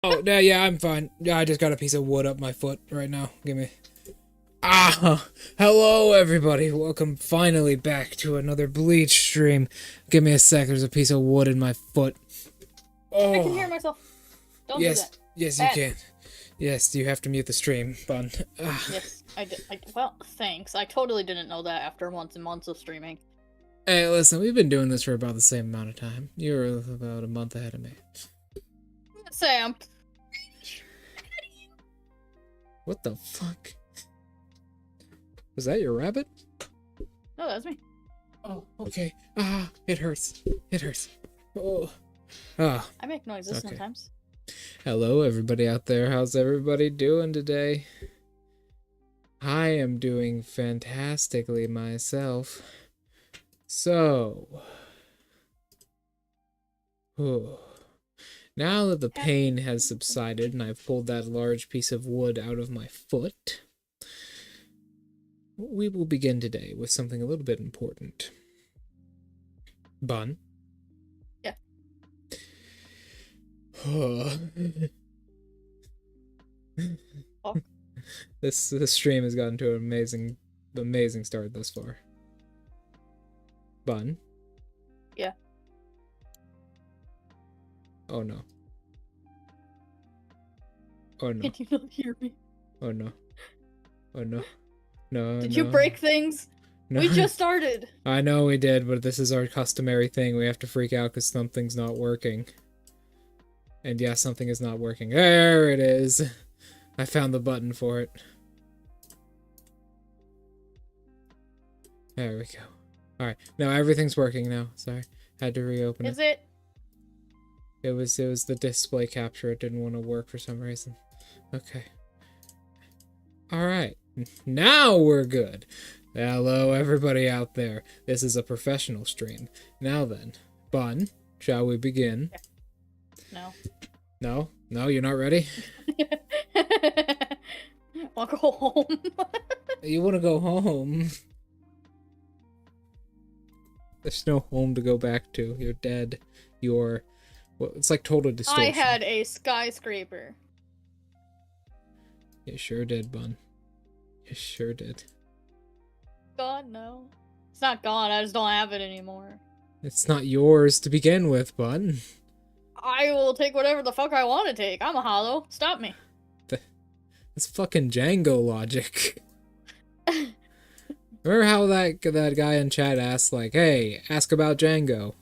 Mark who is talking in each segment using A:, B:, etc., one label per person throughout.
A: Oh, yeah, I'm fine. Yeah, I just got a piece of wood up my foot right now. Give me. Ah, hello everybody. Welcome finally back to another Bleach stream. Give me a sec. There's a piece of wood in my foot.
B: I can hear
A: Oh,
B: myself. Don't do
A: yes,
B: that.
A: yes, you
B: Bad.
A: can. Yes, you have to mute the stream, Bun.
B: Yes, I did. Well, thanks. I totally didn't know that after months and months of streaming.
A: Hey, listen, we've been doing this for about the same amount of time. You're about a month ahead of me.
B: Let's say I'm
A: What the fuck? Was that your rabbit?
B: No, that's me.
A: Oh, okay. Ah, it hurts. It hurts. Oh. Ah.
B: I make noises
A: Okay.
B: sometimes.
A: Hello, everybody out there. How's everybody doing today? I am doing fantastically myself. So, now that the pain has subsided and I've pulled that large piece of wood out of my foot, we will begin today with something a little bit important. Bun?
B: Yeah. Fuck.
A: This stream has gotten to an amazing start thus far. Bun?
B: Yeah.
A: Oh no. Oh no.
B: Can you not hear me?
A: Oh no. Oh no. No.
B: Did you break things?
A: No.
B: We just started.
A: I know we did, but this is our customary thing. We have to freak out because something's not working. And yeah, something is not working. There it is. I found the button for it. There we go. Alright. No, everything's working now. Sorry. Had to reopen it.
B: Is it?
A: It was the display capture. It didn't want to work for some reason. Okay. Alright. Now we're good. Hello, everybody out there. This is a professional stream. Now then, Bun, shall we begin?
B: No.
A: No? No, you're not ready?
B: I'll go home.
A: You want to go home? There's no home to go back to. You're dead. You're... Well, it's like total distortion.
B: I had a skyscraper.
A: You sure did, Bun. You sure did.
B: God, no. It's not gone, I just don't have it anymore.
A: It's not yours to begin with, Bun.
B: I will take whatever the fuck I want to take. I'm a hollow. Stop me.
A: That's fucking Django logic. Remember how that guy in chat asked, like, hey, ask about Django?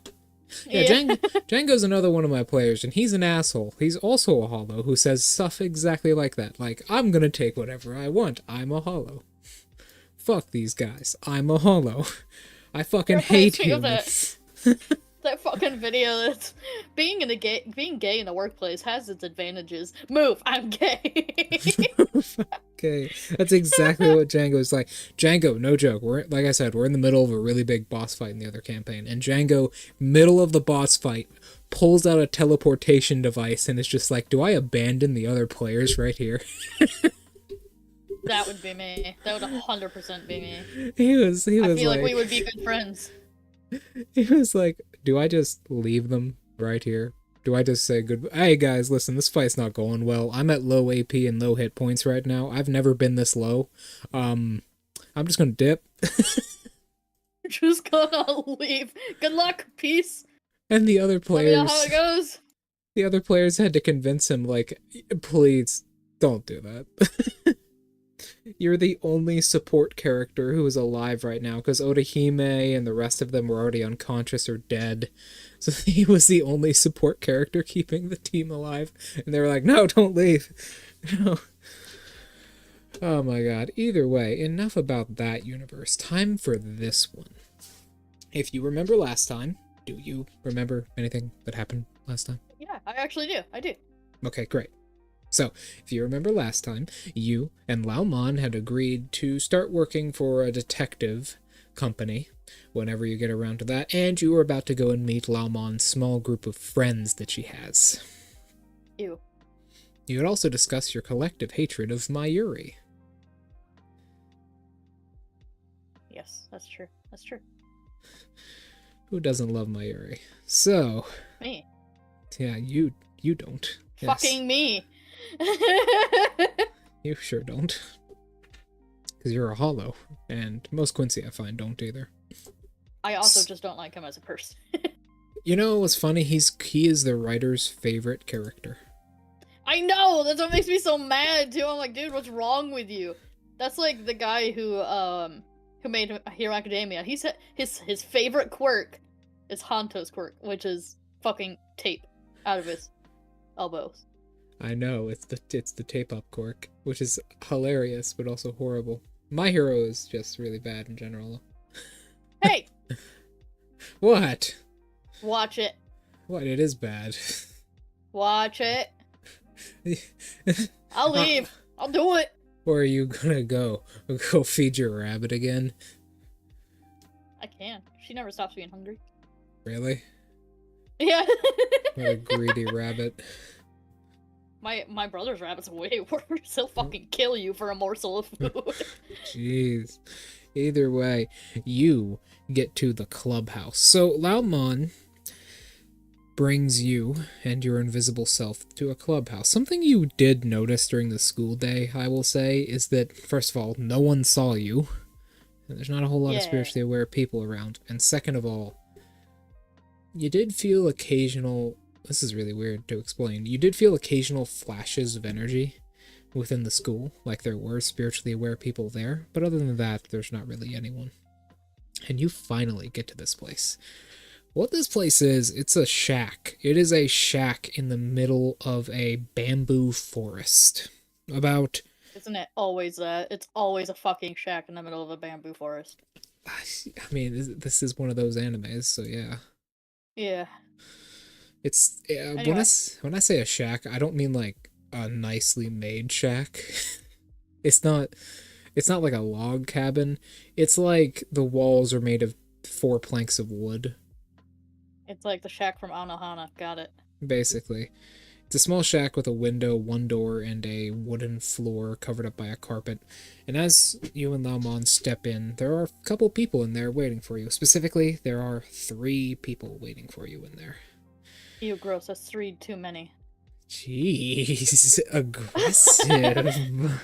A: Yeah, Django's another one of my players, and he's an asshole. He's also a hollow who says stuff exactly like that. Like, I'm gonna take whatever I want. I'm a hollow. Fuck these guys. I'm a hollow. I fucking hate humans.
B: That fucking video that's being gay in the workplace has its advantages. Move, I'm gay.
A: Okay, that's exactly what Django's like. Django, no joke. Like I said, we're in the middle of a really big boss fight in the other campaign, and Django, middle of the boss fight, pulls out a teleportation device and is just like, "Do I abandon the other players right here?"
B: That would be me. That would 100% be me.
A: He was.
B: I feel like we would be good friends.
A: He was like, "Do I just leave them right here? Do I just say good? Hey guys, listen, this fight's not going well. I'm at low AP and low hit points right now. I've never been this low. I'm just gonna dip."
B: You're just gonna leave. Good luck. Peace.
A: And the other players.
B: Let me know how it goes.
A: The other players had to convince him, like, please don't do that. You're the only support character who is alive right now, because Odahime and the rest of them were already unconscious or dead. So he was the only support character keeping the team alive. And they were like, no, don't leave. No. Oh my god. Either way, enough about that universe. Time for this one. If you remember last time, do you remember anything that happened last time?
B: Yeah, I actually do. I do.
A: Okay, great. So, if you remember last time, you and Lao Mon had agreed to start working for a detective company whenever you get around to that, and you were about to go and meet Lao Mon's small group of friends that she has.
B: Ew.
A: You had also discussed your collective hatred of Mayuri.
B: Yes, that's true. That's true.
A: Who doesn't love Mayuri? So...
B: Me.
A: Yeah, you don't. Yes.
B: Fucking me.
A: You sure don't. Because you're a hollow. And most Quincy I find don't either.
B: I also just don't like him as a person.
A: You know what's funny? He is the writer's favorite character.
B: I know! That's what makes me so mad, too. I'm like, dude, what's wrong with you? That's like the guy who made Hero Academia. He said his favorite quirk is Hanto's quirk, which is fucking tape out of his elbows.
A: I know, it's the tape up quirk, which is hilarious, but also horrible. My hero is just really bad in general.
B: Hey!
A: What?
B: Watch it.
A: What? It is bad.
B: Watch it. I'll leave. I'll do it.
A: Where are you gonna go? Go feed your rabbit again?
B: I can. She never stops being hungry.
A: Really?
B: Yeah.
A: What a greedy rabbit.
B: My brother's rabbit's way worse. He'll fucking kill you for a morsel of food.
A: Jeez. Either way, you get to the clubhouse. So Laomon brings you and your invisible self to a clubhouse. Something you did notice during the school day, I will say, is that, first of all, no one saw you. And there's not a whole lot of spiritually aware people around. And second of all, you did feel occasional... This is really weird to explain. You did feel occasional flashes of energy within the school, like there were spiritually aware people there, but other than that, there's not really anyone. And you finally get to this place. What this place is, it's a shack. It is a shack in the middle of a bamboo forest. About...
B: Isn't it always that? It's always a fucking shack in the middle of a bamboo forest.
A: I mean, this is one of those animes, so yeah.
B: Yeah.
A: It's...
B: Anyway.
A: When I say a shack, I don't mean like a nicely made shack. It's not like a log cabin. It's like the walls are made of 4 planks of wood.
B: It's like the shack from Anohana. Got it.
A: Basically. It's a small shack with a window, 1 door, and a wooden floor covered up by a carpet. And as you and Laomon step in, there are a couple people in there waiting for you. Specifically, there are 3 people waiting for you in there.
B: Ew, gross. That's 3 too many.
A: Jeez, aggressive.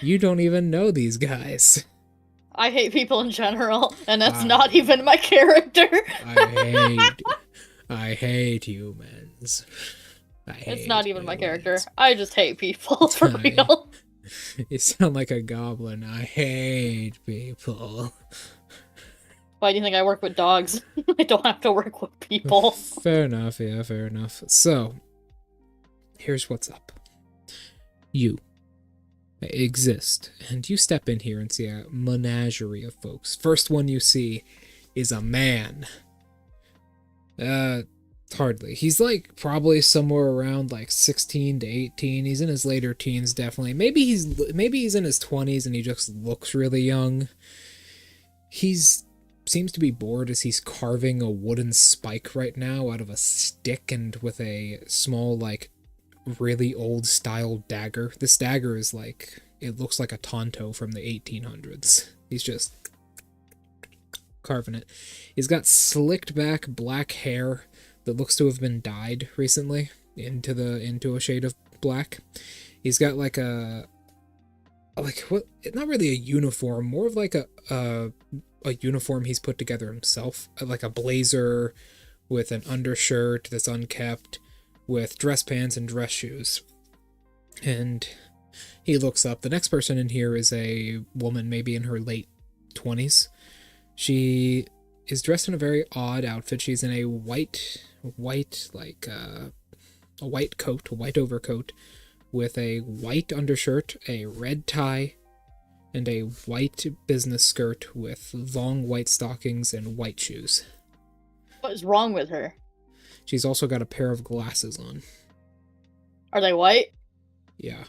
A: You don't even know these guys.
B: I hate people in general, and that's not even my character.
A: I hate humans.
B: It's not even my character. I just hate people, for real.
A: You sound like a goblin. I hate people.
B: Why do you think I work with dogs? I don't have to work with people.
A: Fair enough, yeah, fair enough. So, here's what's up. You exist, and you step in here and see a menagerie of folks. First one you see is a man. Hardly. He's like probably somewhere around like 16 to 18. He's in his later teens, definitely. Maybe he's in his 20s and he just looks really young. Seems to be bored as he's carving a wooden spike right now out of a stick and with a small, like, really old style dagger. This dagger is like, it looks like a Tonto from the 1800s. He's just carving it. He's got slicked back black hair that looks to have been dyed recently into a shade of black. He's got like not really a uniform, more of like a uniform he's put together himself, like a blazer with an undershirt that's unkept, with dress pants and dress shoes. And he looks up. The next person in here is a woman, maybe in her late 20s. She is dressed in a very odd outfit. She's in a white coat, a white overcoat, with a white undershirt, a red tie, and a white business skirt with long white stockings and white shoes.
B: What is wrong with her?
A: She's also got a pair of glasses on.
B: Are they white?
A: Yeah.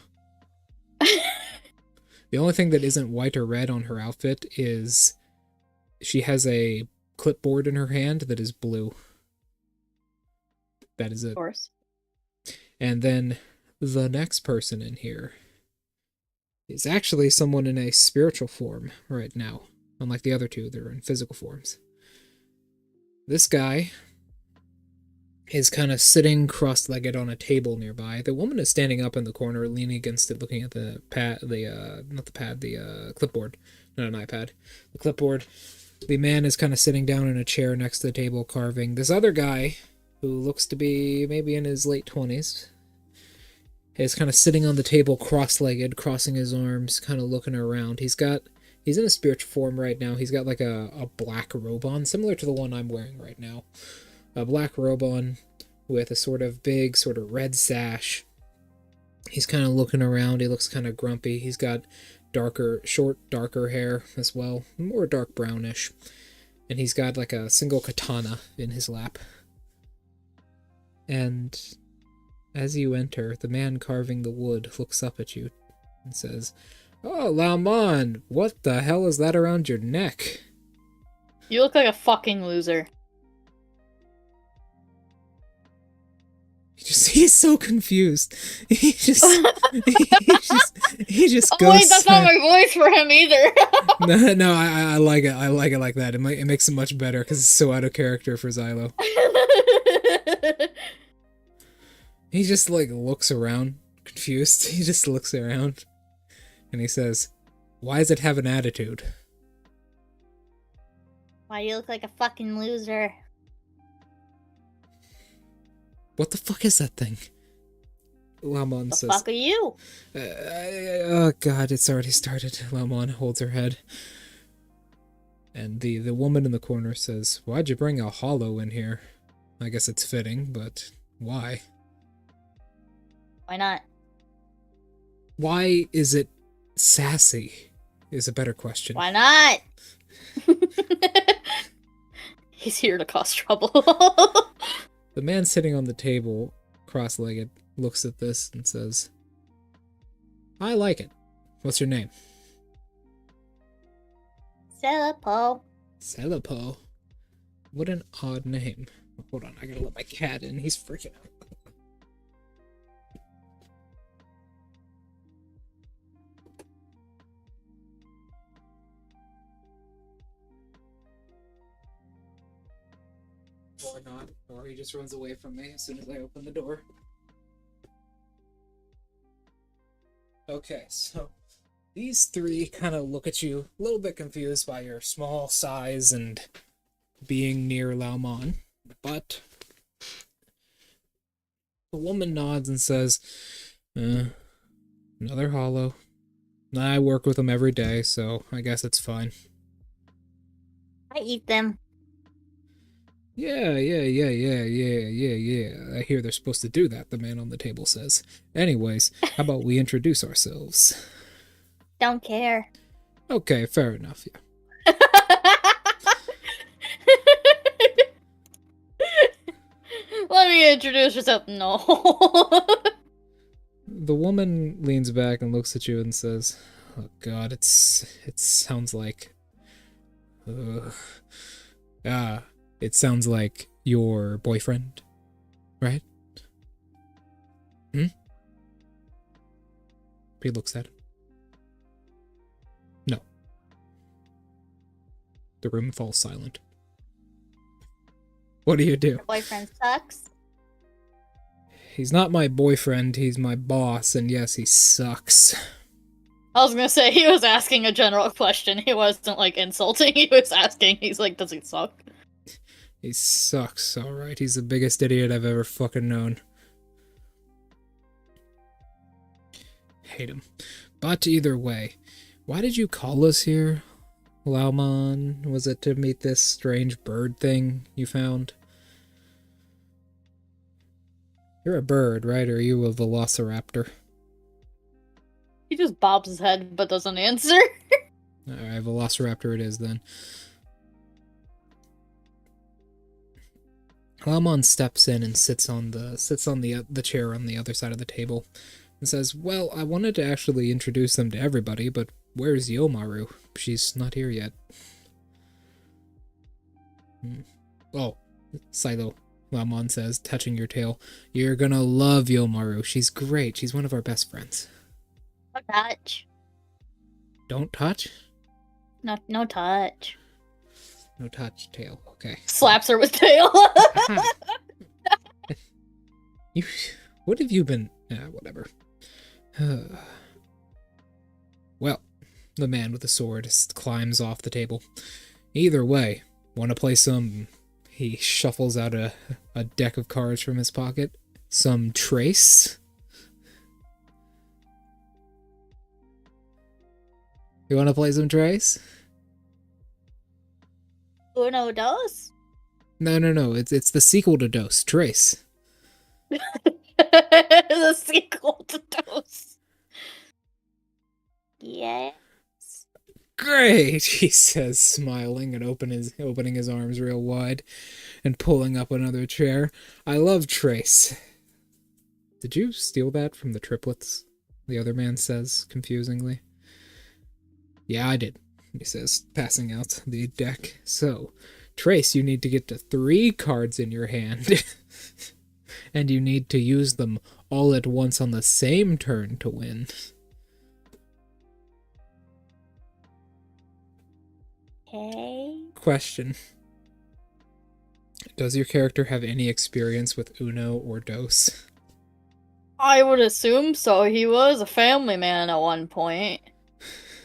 A: The only thing that isn't white or red on her outfit is she has a clipboard in her hand that is blue. That is it.
B: Of course.
A: And then the next person in here is actually someone in a spiritual form right now. Unlike the other two, they're in physical forms. This guy is kind of sitting cross-legged on a table nearby. The woman is standing up in the corner, leaning against it, looking at the clipboard. Not an iPad. The clipboard. The man is kind of sitting down in a chair next to the table, carving. This other guy, who looks to be maybe in his late 20s, is kind of sitting on the table cross-legged, crossing his arms, kind of looking around. He's in a spiritual form right now. He's got like a black robe on, similar to the one I'm wearing right now. A black robe on with a sort of big, sort of red sash. He's kind of looking around. He looks kind of grumpy. He's got darker hair as well, more dark brownish. And he's got like a single katana in his lap. And as you enter, the man carving the wood looks up at you and says, "Oh, Laomon, what the hell is that around your neck?"
B: You look like a fucking loser.
A: He's so confused. He just
B: Oh
A: goes.
B: wait, that's not my voice for him either.
A: No, I like it. I like it like that. It makes it much better because it's so out of character for Xylo. He just like looks around, confused. He just looks around, and he says, "Why does it have an attitude?"
B: Why you look like a fucking loser?
A: What the fuck is that thing? Laomon says.
B: The fuck are you?
A: Oh god, it's already started. Laomon holds her head. And the woman in the corner says, "Why'd you bring a hollow in here?" I guess it's fitting, but why?
B: Why not?
A: Why is it sassy? Is a better question.
B: Why not? He's here to cause trouble.
A: The man sitting on the table, cross-legged, looks at this and says, "I like it. What's your name?"
B: Celipo.
A: Celipo. What an odd name. Hold on, I gotta let my cat in. He's freaking out. Or not, or he just runs away from me as soon as I open the door. Okay, so these three kind of look at you a little bit confused by your small size and being near Laomon, but the woman nods and says, "Another hollow. I work with them every day, so I guess it's fine."
B: I eat them.
A: Yeah. I hear they're supposed to do that, the man on the table says. Anyways, how about we introduce ourselves?
B: Don't care.
A: Okay, fair enough, yeah.
B: Let me introduce yourself. No.
A: The woman leans back and looks at you and says, "Oh god, it sounds like... it sounds like your boyfriend, right?" He looks at him. No. The room falls silent. What do you do?
B: Your boyfriend sucks.
A: He's not my boyfriend, he's my boss, and yes, he sucks.
B: I was gonna say, he was asking a general question. He wasn't, like, insulting. He was asking, he's like, does he suck?
A: He sucks, alright. He's the biggest idiot I've ever fucking known. Hate him. But either way, why did you call us here, Laomon? Was it to meet this strange bird thing you found? You're a bird, right? Or are you a velociraptor?
B: He just bobs his head but doesn't answer.
A: Alright, velociraptor it is then. Laomon steps in and sits on the chair on the other side of the table and says, "Well, I wanted to actually introduce them to everybody, but where's Yomaru? She's not here yet." "Oh, Silo," Laomon says, touching your tail. "You're gonna love Yomaru. She's great. She's one of our best friends."
B: No touch.
A: Don't touch?
B: No touch.
A: No touch, tail. Okay.
B: Slaps her with tail.
A: You, what have you been? Whatever. Well, the man with the sword climbs off the table. Either way, want to play some... He shuffles out a deck of cards from his pocket. Some Trace. You want to play some Trace?
B: Uno dos?
A: No. It's the sequel to Dose. Trace.
B: The sequel to Dos. Yes.
A: Great, he says, smiling and opening his arms real wide and pulling up another chair. I love Trace. Did you steal that from the triplets? The other man says, confusingly. Yeah, I did, he says, passing out the deck. So, Trace, you need to get to 3 cards in your hand. And you need to use them all at once on the same turn to win.
B: Okay.
A: Question. Does your character have any experience with Uno or Dos?
B: I would assume so. He was a family man at one point.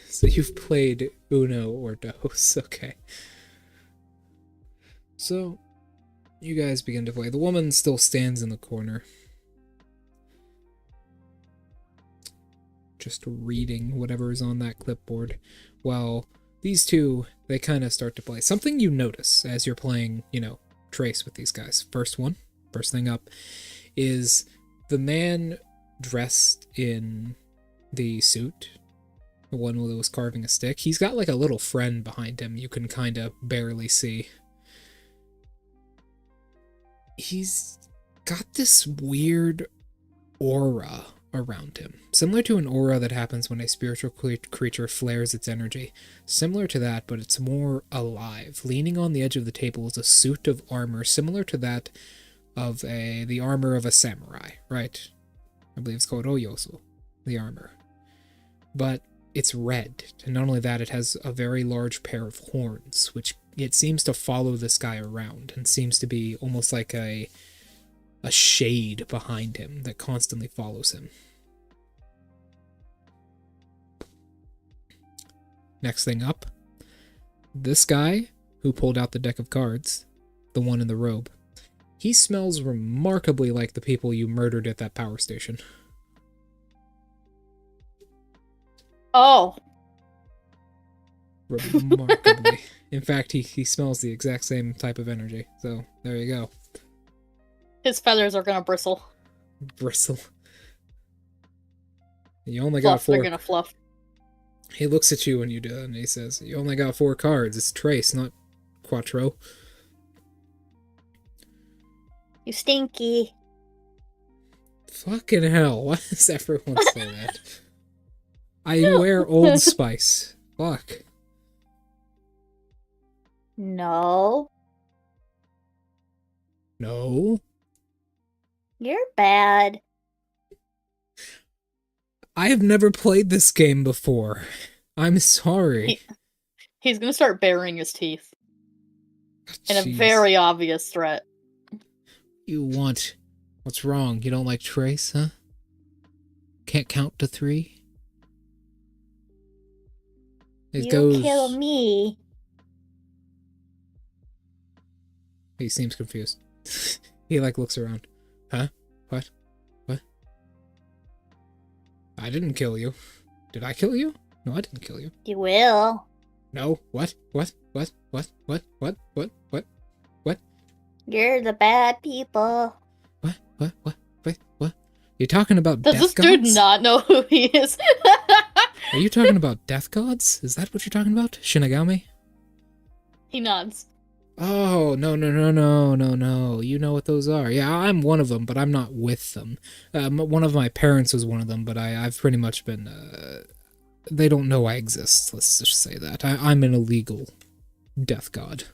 A: So you've played Uno or Dos, okay. So, you guys begin to play. The woman still stands in the corner, just reading whatever is on that clipboard, while these two, they kind of start to play. Something you notice as you're playing, Trace with these guys. First thing up, is the man dressed in the suit, the one that was carving a stick. He's got like a little friend behind him you can kind of barely see. He's got this weird aura around him, similar to an aura that happens when a spiritual creature flares its energy. Similar to that, but it's more alive. Leaning on the edge of the table is a suit of armor similar to that of the armor of a samurai, right? I believe it's called Oyosu, the armor. But it's red, and not only that, it has a very large pair of horns, which it seems to follow this guy around, and seems to be almost like a shade behind him that constantly follows him. Next thing up, this guy who pulled out the deck of cards, the one in the robe, he smells remarkably like the people you murdered at that power station.
B: Oh.
A: Remarkably. In fact, he smells the exact same type of energy. So, there you go.
B: His feathers are gonna bristle.
A: Bristle. You only
B: Fluff,
A: got 4.
B: they're gonna fluff.
A: He looks at you when you do it, and he says, you only got 4 cards. It's Trace, not Quattro.
B: You stinky.
A: Fucking hell, why does everyone say that? I wear Old Spice. Fuck.
B: No.
A: No?
B: You're bad.
A: I have never played this game before. I'm sorry.
B: He's gonna start baring his teeth. In a
A: Jeez.
B: very obvious threat.
A: You want... What's wrong? You don't like Trace, huh? Can't count to 3? It goes...
B: kill me.
A: He seems confused. He, looks around. Huh? What? What? I didn't kill you. Did I kill you? No, I didn't kill you.
B: You will.
A: No. What? What?
B: You're the bad people.
A: What? You talking about
B: Does
A: death
B: this
A: gods?
B: dude not know who he is?
A: Are you talking about death gods? Is that what you're talking about? Shinigami?
B: He nods.
A: Oh, no. You know what those are. Yeah, I'm one of them, but I'm not with them. One of my parents was one of them, but I've pretty much been... they don't know I exist, let's just say that. I'm an illegal death god.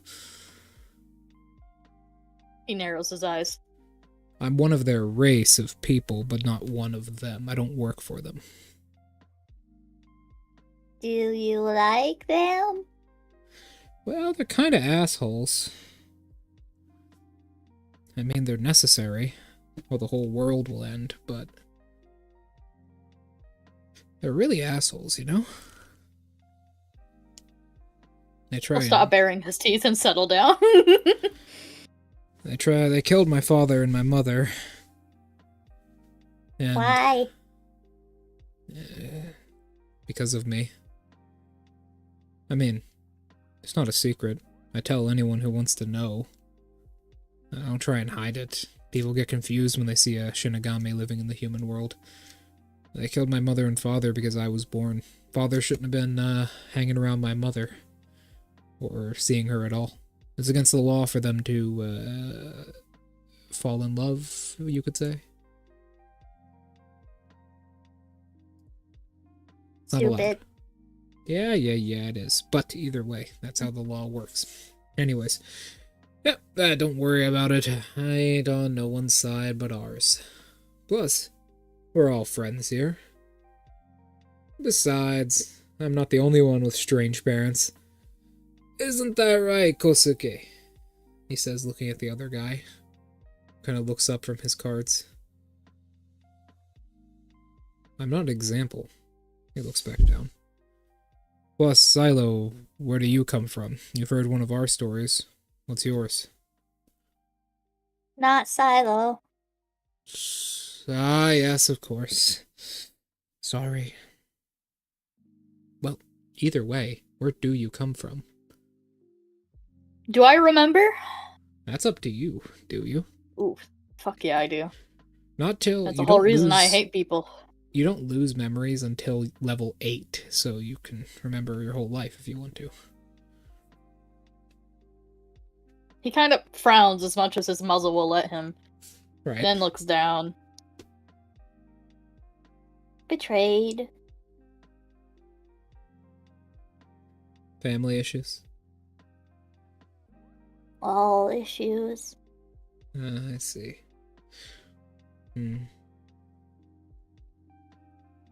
B: He narrows his eyes.
A: I'm one of their race of people, but not one of them. I don't work for them.
B: Do you like them?
A: Well, they're kind of assholes. I mean, they're necessary. or the whole world will end, but they're really assholes, you know?
B: He'll stop baring his teeth and settle down.
A: They killed my father and my mother. And
C: Why?
A: because of me. I mean, it's not a secret. I tell anyone who wants to know. I don't try and hide it. People get confused when they see a Shinigami living in the human world. They killed my mother and father because I was born. Father shouldn't have been hanging around my mother. Or seeing her at all. It's against the law for them to fall in love, you could say. It's not allowed.
C: Stupid.
A: Yeah, it is. But either way, that's how the law works. Anyways. Yep, don't worry about it. I ain't on no one's side but ours. Plus, we're all friends here. Besides, I'm not the only one with strange parents. Isn't that right, Kosuke? He says, looking at the other guy. Kind of looks up from his cards. I'm not an example. He looks back down. Plus, Silo, where do you come from? You've heard one of our stories. What's yours?
C: Not Silo.
A: Ah, yes, of course. Sorry. Well, either way, where do you come from?
B: Do I remember?
A: That's up to you, do you?
B: Ooh, fuck yeah, I do.
A: Not till
B: That's
A: you
B: the whole
A: don't
B: reason I
A: lose-
B: hate people.
A: You don't lose memories until level 8, so you can remember your whole life if you want to.
B: He kind of frowns as much as his muzzle will let him,
A: Right.
B: then looks down.
C: Betrayed.
A: Family issues?
C: All issues.
A: I see.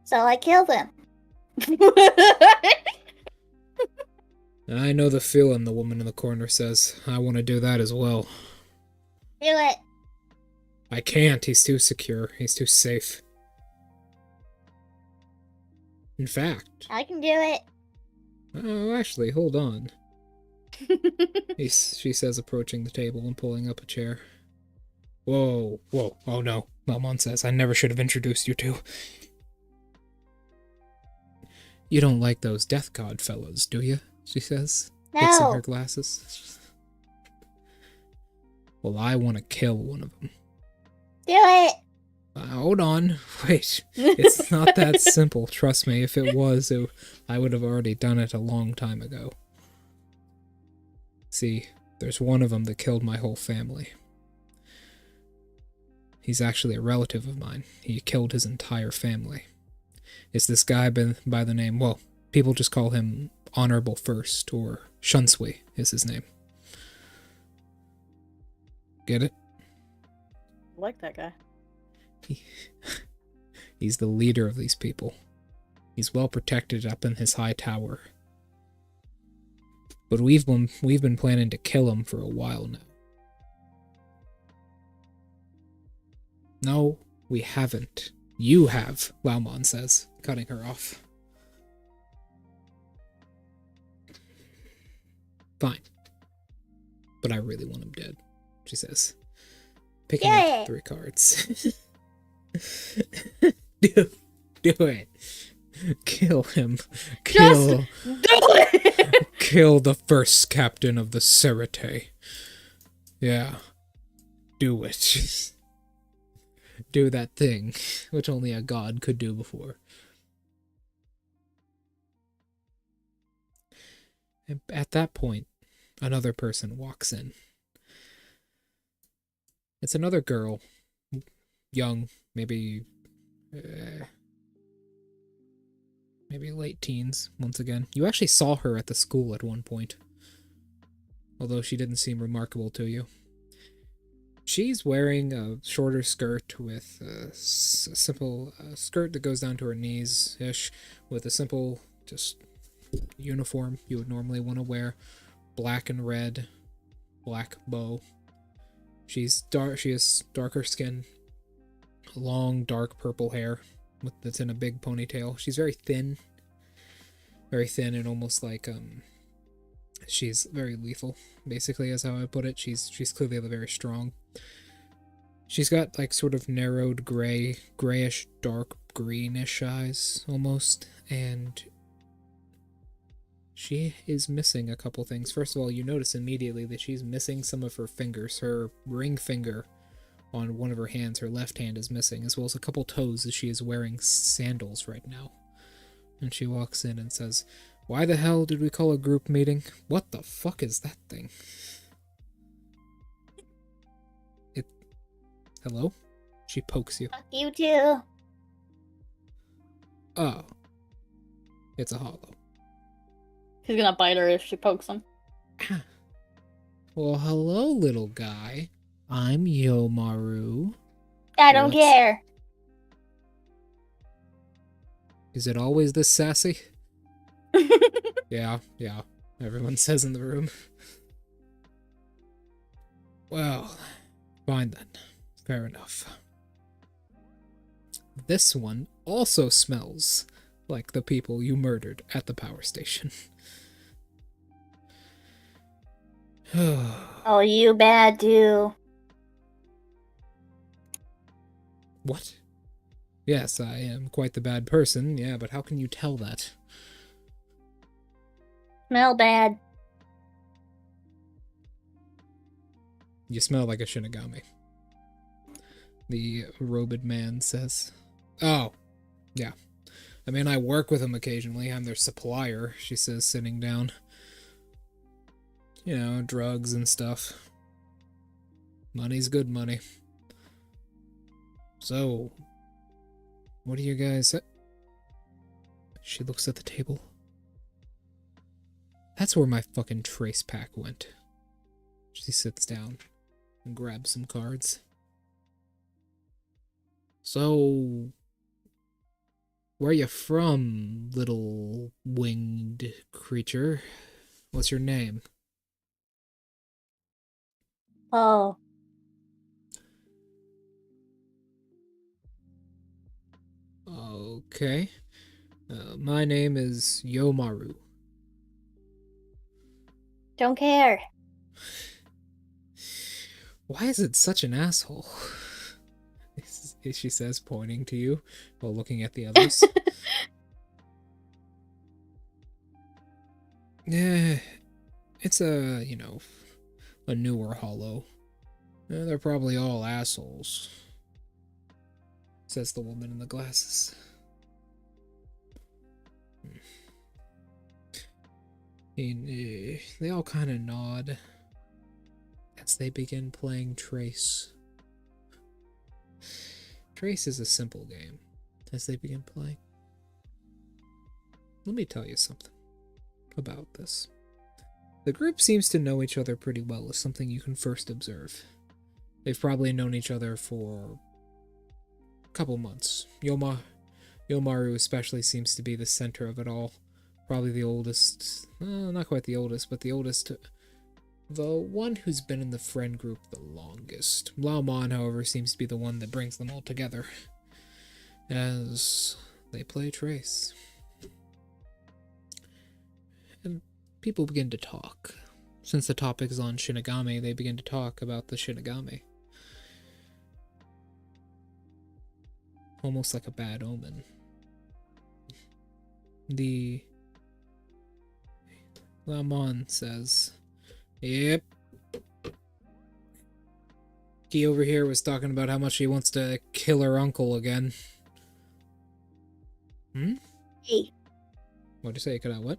C: So I killed him.
A: I know the feeling, the woman in the corner says. I want to do that as well.
C: Do it.
A: I can't. He's too secure. He's too safe. In fact...
C: I can do it.
A: Oh, actually, hold on. She says, approaching the table and pulling up a chair. Whoa. Oh no. Malmon says, I never should have introduced you two. You don't like those Death God fellows, do you? She says, fixing her
C: No.
A: glasses. Well, I want to kill one of them.
C: Do it.
A: Hold on. Wait. It's not that simple. Trust me, if it was, I would have already done it a long time ago. See, there's one of them that killed my whole family. He's actually a relative of mine. He killed his entire family. It's this guy by the name, well, people just call him Honorable First, or Shunsui is his name. Get it?
B: I like that guy.
A: He's the leader of these people. He's well protected up in his high tower. But we've been planning to kill him for a while now. No, we haven't. You have, Laomon says, cutting her off. Fine. But I really want him dead, she says. Picking up 3 cards. Do it. Kill him.
B: Just do it!
A: Kill the first captain of the Serite. Yeah. Do it. Do that thing, which only a god could do before. And at that point, another person walks in. It's another girl. Young, maybe late teens, once again. You actually saw her at the school at one point. Although she didn't seem remarkable to you. She's wearing a shorter skirt with a simple skirt that goes down to her knees-ish, with a simple, just uniform you would normally want to wear. Black and red, black bow. She has darker skin, long, dark purple hair that's in a big ponytail. She's very thin, and almost like she's very lethal. Basically, is how I put it. She's clearly very strong. She's got like sort of narrowed grayish, dark greenish eyes almost, and she is missing a couple things. First of all, you notice immediately that she's missing some of her fingers. Her ring finger on one of her hands, her left hand, is missing, as well as a couple toes, as she is wearing sandals right now. And she walks in and says, "Why the hell did we call a group meeting? What the fuck is that thing?" Hello? She pokes you.
C: Fuck you too.
A: Oh. It's a hollow.
B: He's gonna bite her if she pokes him.
A: Well, hello, little guy. I'm Yomaru.
C: I don't
A: What's-
C: care.
A: Is it always this sassy? Yeah. Everyone says in the room. Well, fine then. Fair enough. This one also smells like the people you murdered at the power station.
C: Oh, you bad too.
A: What? Yes, I am quite the bad person, yeah, but how can you tell that?
C: Smell bad.
A: You smell like a Shinigami. The robed man says. Oh, yeah. I mean, I work with them occasionally. I'm their supplier, she says, sitting down. You know, drugs and stuff. Money's good money. So, what do you guys... She looks at the table. That's where my fucking trace pack went. She sits down and grabs some cards. So, where you from, little winged creature? What's your name?
C: Oh,
A: Okay. My name is Yomaru.
C: don't care.
A: Why is it such an asshole? She says, pointing to you while looking at the others. Yeah, it's a, a newer hollow. They're probably all assholes, says the woman in the glasses. They all kind of nod as they begin playing Trace. Trace is a simple game as they begin playing. Let me tell you something about this. The group seems to know each other pretty well, is something you can first observe. They've probably known each other for a couple months. Yomaru especially seems to be the center of it all. Probably the oldest, not quite the oldest, but the oldest. The one who's been in the friend group the longest. Laomon, however, seems to be the one that brings them all together as they play Trace. And people begin to talk. Since the topic is on Shinigami, they begin to talk about the Shinigami. Almost like a bad omen. The Laomon says, "Yep. Key over here was talking about how much he wants to kill her uncle again."
C: Hey,
A: What'd you say? Could I what?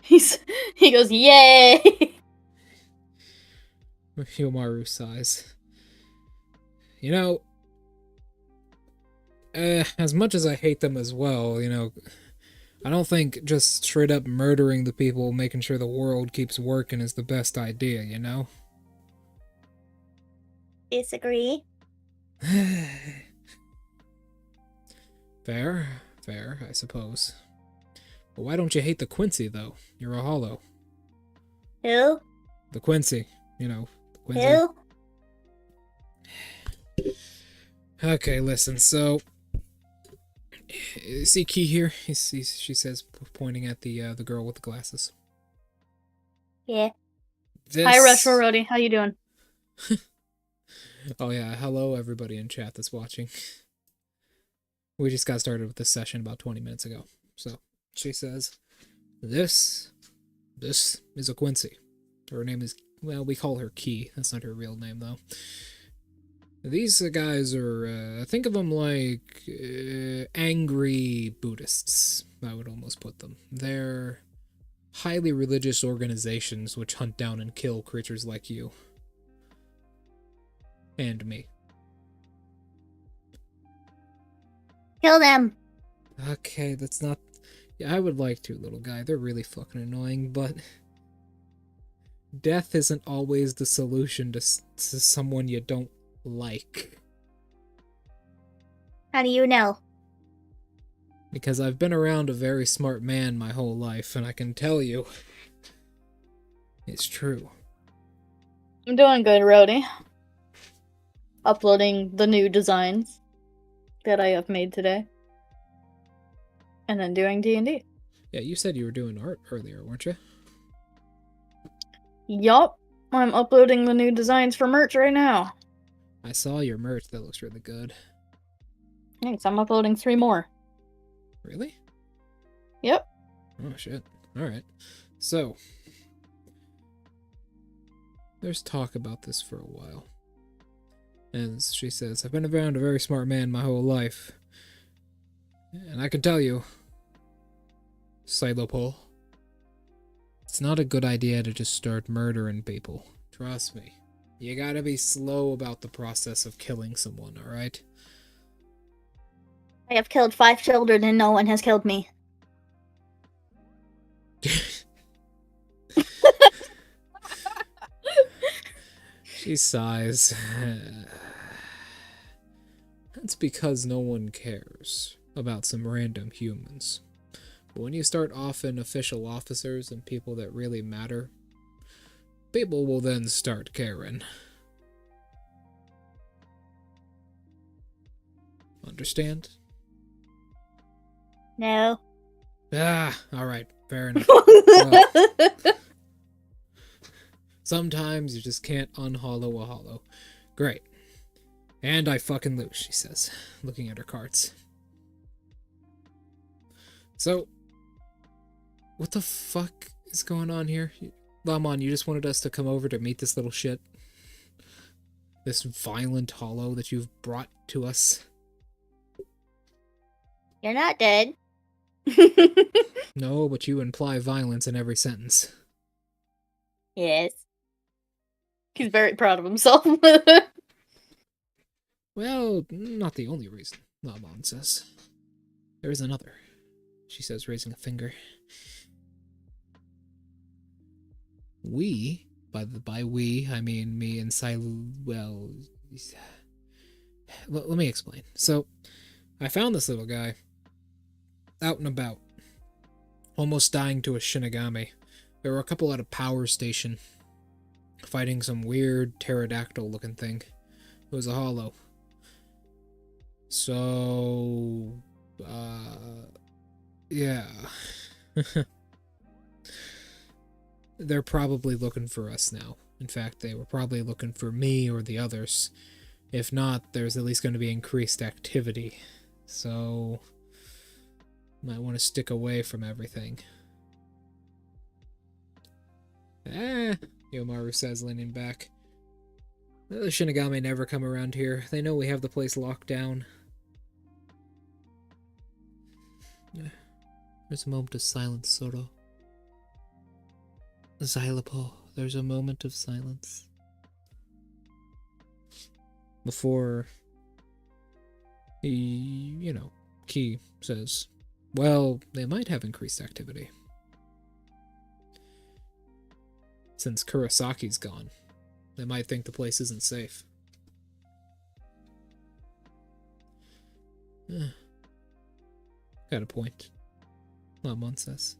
B: He goes, "Yay!"
A: Yomaru sighs. As much as I hate them as well, I don't think just straight up murdering the people, making sure the world keeps working is the best idea,
C: disagree.
A: Fair, I suppose. But why don't you hate the Quincy, though? You're a hollow.
C: Who?
A: The Quincy, the Quincy.
C: Who?
A: Okay, listen, so... See Key here? She says, pointing at the girl with the glasses.
C: Yeah.
B: Hi, Retro Roadie. How you doing?
A: Oh yeah, hello everybody in chat that's watching. We just got started with this session about 20 minutes ago. So, she says, this is a Quincy. Her name is, well, we call her Key. That's not her real name, though. These guys are, think of them like angry Buddhists, I would almost put them. They're highly religious organizations which hunt down and kill creatures like you. And me.
C: Kill them.
A: Okay, that's not... Yeah, I would like to, little guy. They're really fucking annoying, but... Death isn't always the solution to someone you don't like.
C: How do you know?
A: Because I've been around a very smart man my whole life, and I can tell you... It's true.
B: I'm doing good, Roadie. Uploading the new designs that I have made today. And then doing D&D.
A: Yeah, you said you were doing art earlier, weren't you?
B: Yup. I'm uploading the new designs for merch right now.
A: I saw your merch. That looks really good.
B: Thanks, I'm uploading 3 more.
A: Really?
B: Yep.
A: Oh, shit. Alright. So, there's talk about this for a while. As she says, I've been around a very smart man my whole life. And I can tell you, Silopole, it's not a good idea to just start murdering people. Trust me. You gotta be slow about the process of killing someone, alright?
C: I have killed 5 children and no one has killed me.
A: She sighs. That's because no one cares about some random humans. But when you start offing official officers and people that really matter, people will then start caring. Understand?
C: No.
A: Ah, alright, fair enough. Well, sometimes you just can't unhollow a hollow. Great. And I fucking lose, she says, looking at her cards. So, what the fuck is going on here? Lamon, you just wanted us to come over to meet this little shit? This violent hollow that you've brought to us?
C: You're not dead.
A: No, but you imply violence in every sentence.
C: Yes.
B: He's very proud of himself.
A: Well, not the only reason, Lamon says. There is another, she says, raising a finger. We, by we, I mean me and well, let me explain. So, I found this little guy out and about, almost dying to a Shinigami. There were a couple at a power station, fighting some weird pterodactyl-looking thing. It was a hollow. So, yeah. They're probably looking for us now. In fact, they were probably looking for me or the others. If not, there's at least going to be increased activity. So, might want to stick away from everything. Yomaru says, leaning back. The Shinigami never come around here. They know we have the place locked down. There's a moment of silence, Soro. Xylopole, there's a moment of silence. Before he, Key says, well, they might have increased activity. Since Kurisaki's gone, they might think the place isn't safe. Got a point, Lamont says,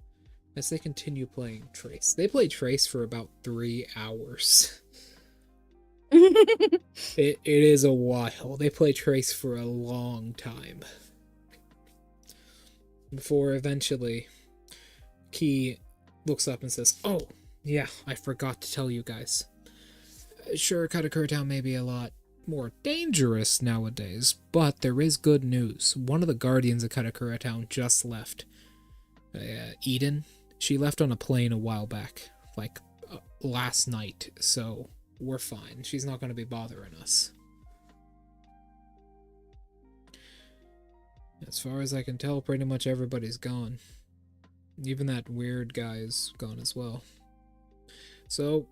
A: as they continue playing Trace. They play Trace for about 3 hours. It is a while. They play Trace for a long time. Before eventually, Key looks up and says, "Oh, yeah, I forgot to tell you guys. Sure, Katakura Town may be a lot more dangerous nowadays, but there is good news. One of the guardians of Katakura Town just left. Eden, she left on a plane a while back, like last night, so we're fine. She's not going to be bothering us." As far as I can tell, pretty much everybody's gone. Even that weird guy's gone as well. So,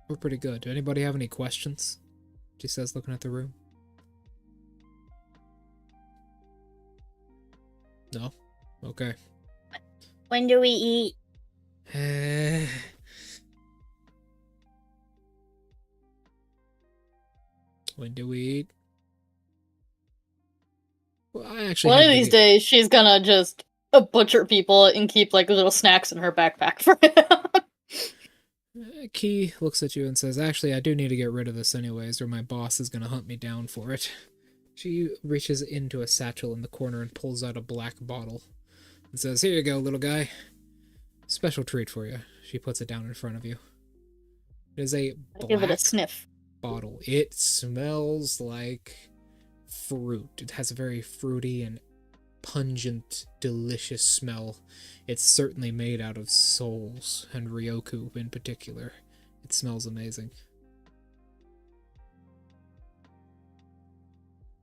A: we're pretty good. Anybody have any questions? She says, looking at the room. No? Okay.
C: When do we eat?
A: When do we eat? Well, I actually
B: One
A: had
B: of
A: to
B: these
A: get-
B: days, she's gonna just butcher people and keep like little snacks in her backpack for him.
A: Key looks at you and says, "Actually, I do need to get rid of this anyways, or my boss is gonna hunt me down for it." She reaches into a satchel in the corner and pulls out a black bottle and says, "Here you go, little guy. Special treat for you." She puts it down in front of you. It is a
B: Give it a
A: black
B: sniff.
A: bottle. It smells like fruit. It has a very fruity and pungent, delicious smell. It's certainly made out of souls, and Ryoku in particular. It smells amazing.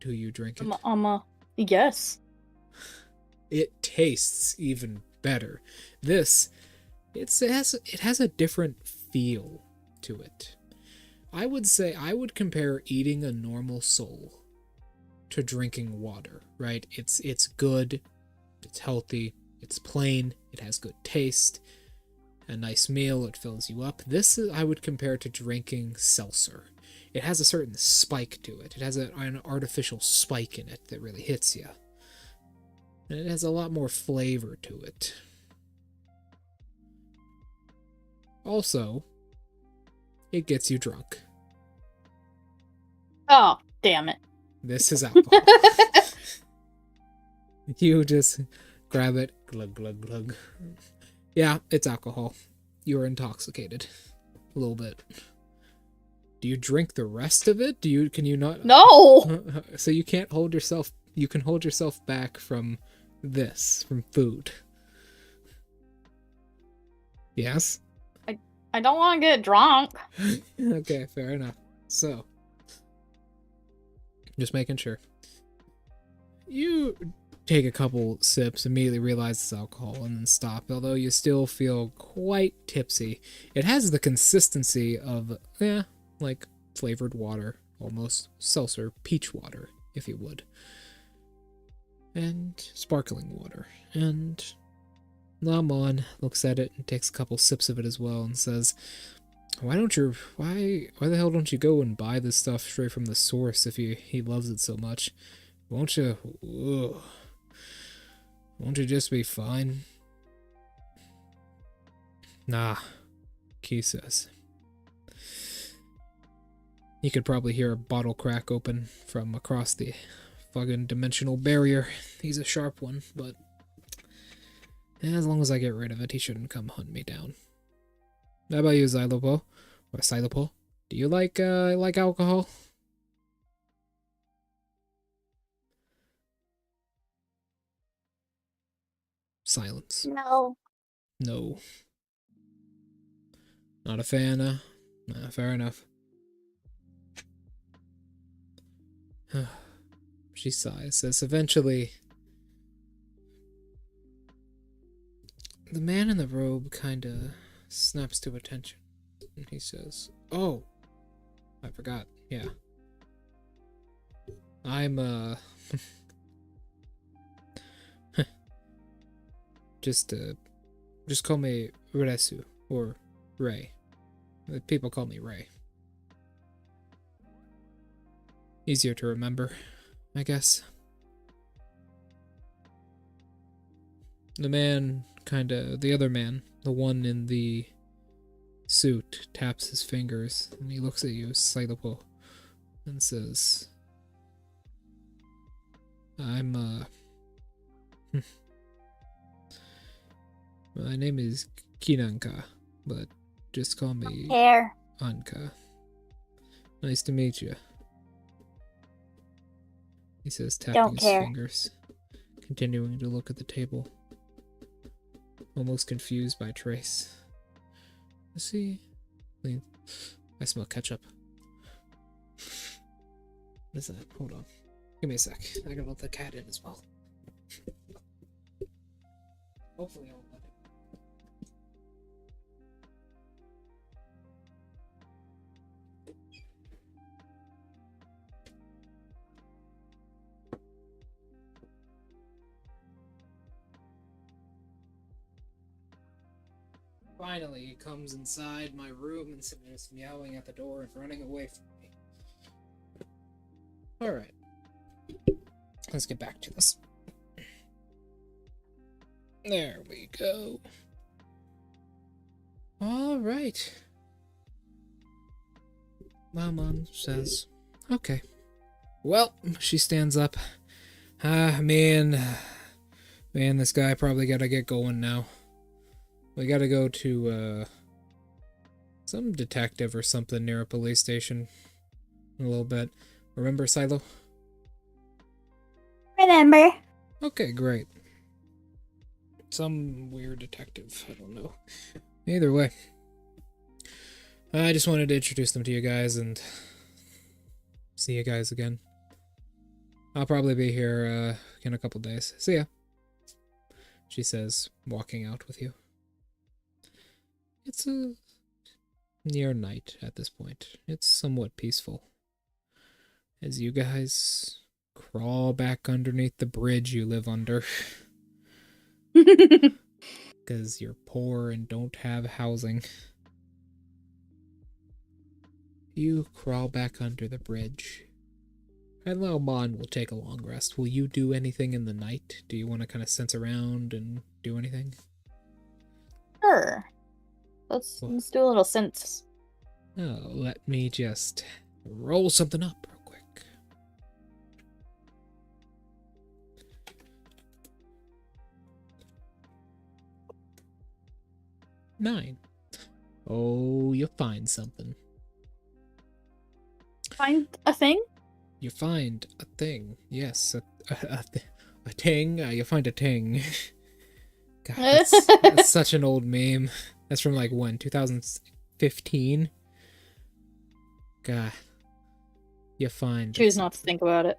A: Do you drink it?
B: Yes.
A: It tastes even better. This, it has a different feel to it. I would say I would compare eating a normal soul to drinking water, right? It's good, it's healthy, it's plain, it has good taste, a nice meal, it fills you up. This I would compare to drinking seltzer. It has a certain spike to it. It has an artificial spike in it that really hits you. And it has a lot more flavor to it. Also, it gets you drunk.
B: Oh, damn it.
A: This is alcohol. You just grab it, glug, glug, glug. Yeah, it's alcohol. You are intoxicated. A little bit. Do you drink the rest of it? Can you not?
B: No!
A: So you can't hold yourself, you can hold yourself back from this, from food. Yes?
B: I don't want to get drunk.
A: Okay, fair enough. So, just making sure. You take a couple sips, immediately realize it's alcohol, and then stop, although you still feel quite tipsy. It has the consistency of, like flavored water, almost. Seltzer, peach water, if you would. And sparkling water. And Lamon looks at it and takes a couple sips of it as well and says, why the hell don't you go and buy this stuff straight from the source if he loves it so much? Won't you just be fine? Nah, Key says. You could probably hear a bottle crack open from across the fucking dimensional barrier. He's a sharp one, but as long as I get rid of it, he shouldn't come hunt me down. How about you, Xylopo? Or Xylopo? Do you like alcohol? Silence.
C: No.
A: No. Not a fan, fair enough. She sighs, says eventually, the man in the robe kinda snaps to attention. And he says, oh, I forgot, yeah. I'm, just call me Resu, or Ray. People call me Ray. Easier to remember, I guess. The other man, the one in the suit taps his fingers, and he looks at you, Sailopo, and says, I'm, my name is Kinanka, but just call me
C: Care.
A: Anka. Nice to meet you. He says, tapping
C: Don't
A: his
C: care.
A: fingers, continuing to look at the table, almost confused by Trace. Is he? I smell ketchup. What is that? Hold on. Give me a sec. I gotta let the cat in as well. Hopefully I'll let it. Finally, he comes inside my room and starts meowing at the door and running away from me. Alright. Let's get back to this. There we go. Alright. Mom says, okay. Well, she stands up. Man, this guy probably gotta get going now. We gotta go to, some detective or something near a police station in a little bit. Remember, Silo?
C: Remember.
A: Okay, great. Some weird detective, I don't know. Either way. I just wanted to introduce them to you guys and see you guys again. I'll probably be here, in a couple days. See ya. She says, walking out with you. It's a near night at this point. It's somewhat peaceful. As you guys crawl back underneath the bridge you live under. Because you're poor and don't have housing. You crawl back under the bridge. And Laomon will take a long rest. Will you do anything in the night? Do you want to kind of sense around and do anything?
B: Sure. Let's do a little sense.
A: Oh, let me just roll something up real quick. Nine. Oh, you find something.
B: Find a thing?
A: You find a thing. Yes, a ting. You find a ting. God, that's such an old meme. That's from like when? 2015? God. You find.
B: Choose not to think about it.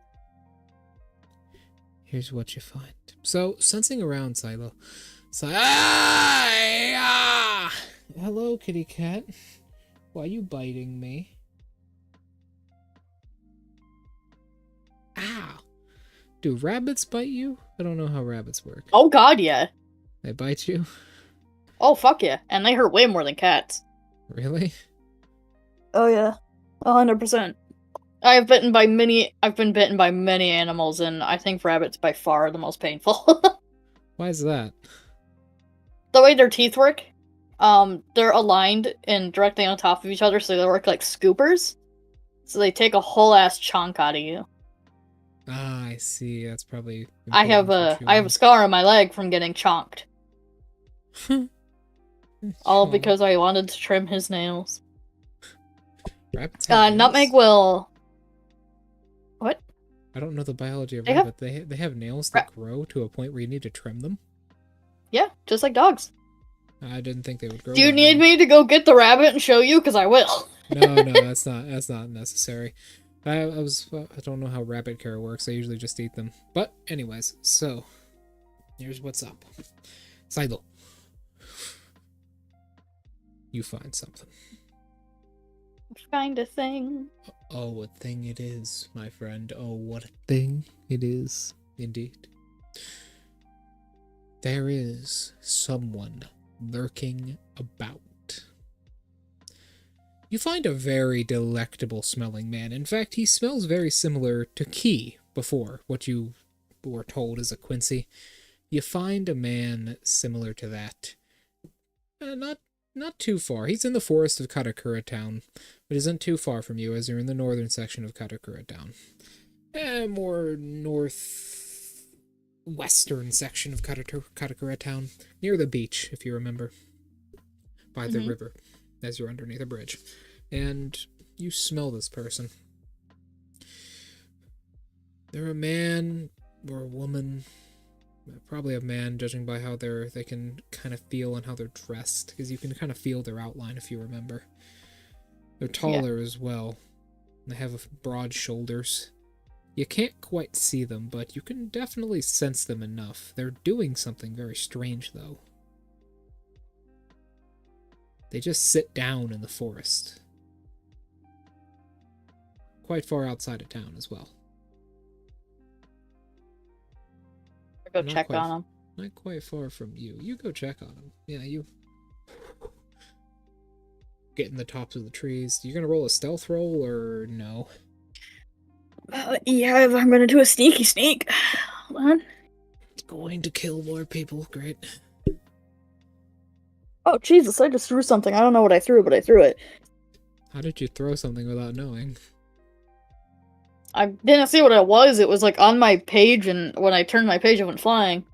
A: Here's what you find. So, sensing around, Silo. Hello, kitty cat. Why are you biting me? Ow. Do rabbits bite you? I don't know how rabbits work.
B: Oh god, yeah.
A: They bite you?
B: Oh fuck yeah. And they hurt way more than cats.
A: Really?
B: Oh yeah. 100%. I've been bitten by many animals, and I think rabbits by far are the most painful.
A: Why is that?
B: The way their teeth work, they're aligned and directly on top of each other, so they work like scoopers. So they take a whole ass chunk out of you.
A: Ah, I see. That's probably.
B: I have a scar on my leg from getting chonked. All because I wanted to trim his nails.
A: Rabbits have nails?
B: Nutmeg will. What?
A: I don't know the biology of
B: They
A: rabbits. They have nails that grow to a point where you need to trim them.
B: Yeah, just like dogs.
A: I didn't think they would grow.
B: Do you need me to go get the rabbit and show you? Because I will.
A: No, that's not necessary. I don't know how rabbit care works. I usually just eat them. But anyways, so here's what's up. Silo. You find something.
B: Find a thing.
A: Oh, a thing it is, my friend. Oh, what a thing it is, indeed. There is someone lurking about. You find a very delectable smelling man. In fact, he smells very similar to Key before, what you were told is a Quincy. You find a man similar to that. Not Not too far. He's in the forest of Katakura Town, but isn't too far from you as you're in the northern section of Katakura Town. More northwestern section of Katakura Town, near the beach, if you remember, by the river, as you're underneath a bridge. And you smell this person. They're a man or a woman, probably a man, judging by how they can kind of feel and how they're dressed, because you can kind of feel their outline if you remember. They're taller as well. They have broad shoulders. You can't quite see them, but you can definitely sense them enough. They're doing something very strange, though. They just sit down in the forest. Quite far outside of town as well.
B: Go check on them.
A: Not quite far from you. You go check on them. Yeah, you get in the tops of the trees. You gonna roll a stealth roll or no?
C: Yeah, I'm gonna do a sneaky sneak. Hold on.
A: It's going to kill more people. Great.
B: Oh, Jesus, I just threw something. I don't know what I threw, but I threw it.
A: How did you throw something without knowing?
B: I didn't see what it was. It was like on my page, and when I turned my page, it went flying.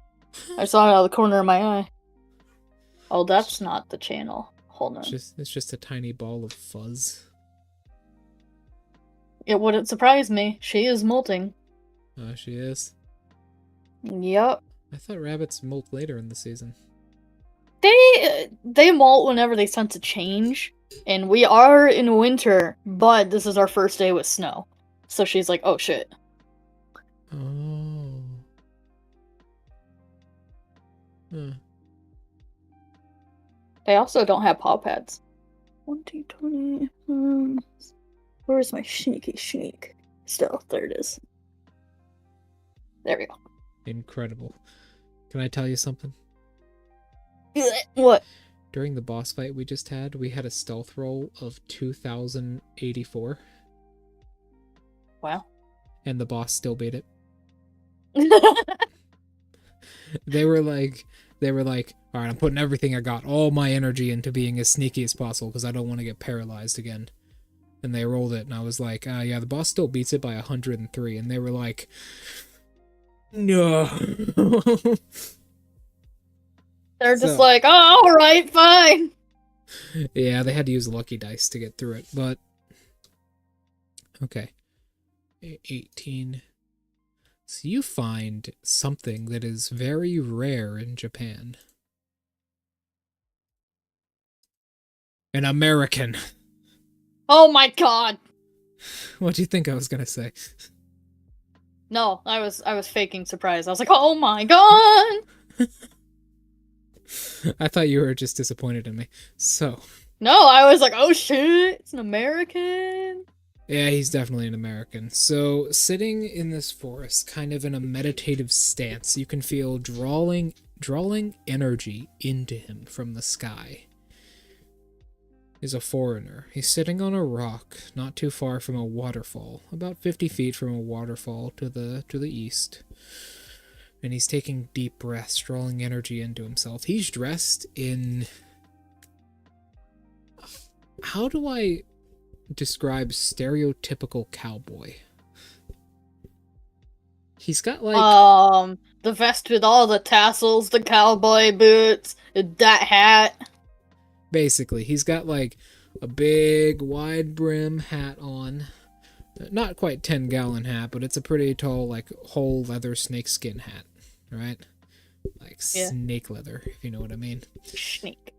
B: I saw it out of the corner of my eye. Oh, that's not the channel. Hold on.
A: It's just a tiny ball of fuzz.
B: It wouldn't surprise me. She is molting.
A: Oh, she is?
B: Yep.
A: I thought rabbits molt later in the season.
B: They molt whenever they sense a change, and we are in winter, but this is our first day with snow. So she's like, oh shit.
A: Oh. Huh.
B: They also don't have paw pads. 1d20. Where's my sneaky sneak? Stealth, there it is. There we go.
A: Incredible. Can I tell you something?
B: What?
A: During the boss fight we just had, we had a stealth roll of 2,084.
B: Wow.
A: And the boss still beat it. They were like, all right, I'm putting everything I got, all my energy into being as sneaky as possible because I don't want to get paralyzed again. And they rolled it, and I was like, yeah, the boss still beats it by 103. And they were like, no.
B: They're just like, oh, all right, fine.
A: Yeah, they had to use lucky dice to get through it, but okay. 18. So you find something that is very rare in Japan. An American.
B: Oh my god.
A: What do you think I was gonna say?
B: No, I was faking surprise. I was like, oh my god.
A: I thought you were just disappointed in me. So.
B: No, I was like, oh shit, it's an American.
A: Yeah, he's definitely an American. So, sitting in this forest, kind of in a meditative stance, you can feel drawing energy into him from the sky. Is a foreigner. He's sitting on a rock, not too far from a waterfall, about 50 feet from a waterfall to the east. And he's taking deep breaths, drawing energy into himself. He's dressed in... How do I describe stereotypical cowboy? He's got like...
B: The vest with all the tassels, the cowboy boots, that hat.
A: Basically, he's got like a big wide brim hat on. Not quite 10-gallon hat, but it's a pretty tall, like, whole leather snakeskin hat, right? Like snake leather, if you know what I mean.
B: Snake.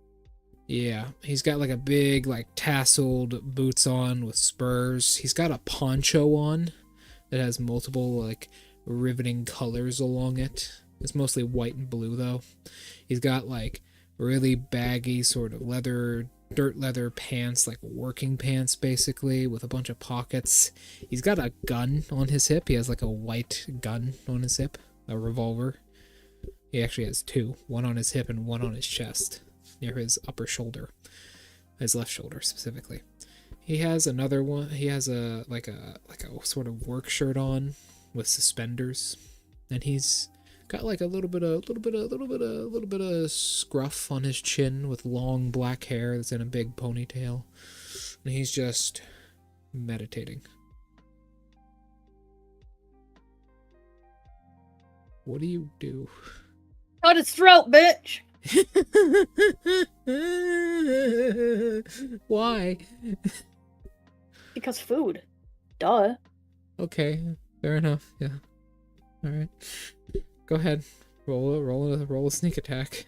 A: Yeah, he's got like a big, like, tasseled boots on with spurs. He's got a poncho on that has multiple, like, riveting colors along it. It's mostly white and blue, though. He's got, like, really baggy sort of dirt leather pants, like working pants basically, with a bunch of pockets. He's got a gun on his hip. He has like a white gun on his hip, a revolver. He actually has two, one on his hip and one on his chest, near his upper shoulder, his left shoulder specifically. He has another one. He has a like a sort of work shirt on with suspenders, and he's Got like a little bit of scruff on his chin with long black hair that's in a big ponytail. And he's just meditating. What do you do?
B: Cut his throat, bitch!
A: Why?
B: Because food. Duh.
A: Okay, fair enough. Yeah. All right. Go ahead. Roll a sneak attack.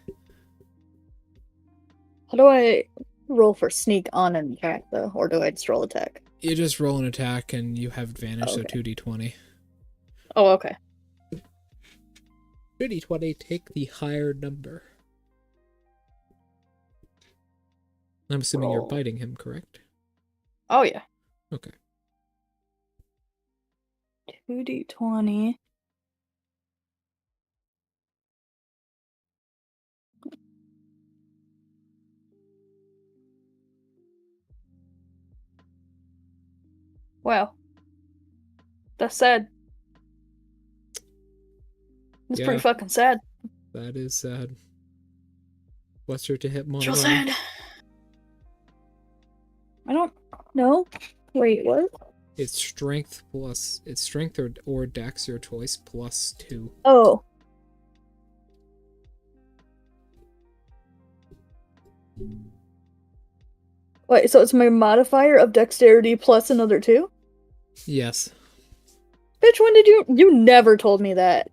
B: How do I roll for sneak on an attack, though? Or do I just roll attack?
A: You just roll an attack and you have advantage,
B: Oh,
A: so
B: okay.
A: 2d20.
B: Oh, okay.
A: 2d20, take the higher number. I'm assuming you're
B: Roll.
A: biting him, correct?
B: Oh, yeah.
A: Okay.
B: 2d20. Wow. That's sad. It's
A: Yeah.
B: pretty fucking sad.
A: That is sad. What's your to hit
B: Real
A: modifier?
B: sad. I don't know. Wait, what?
A: It's strength or dex, your choice, plus 2.
B: Oh. Wait, so it's my modifier of dexterity plus another 2?
A: Yes.
B: Bitch, when did you... You never told me that.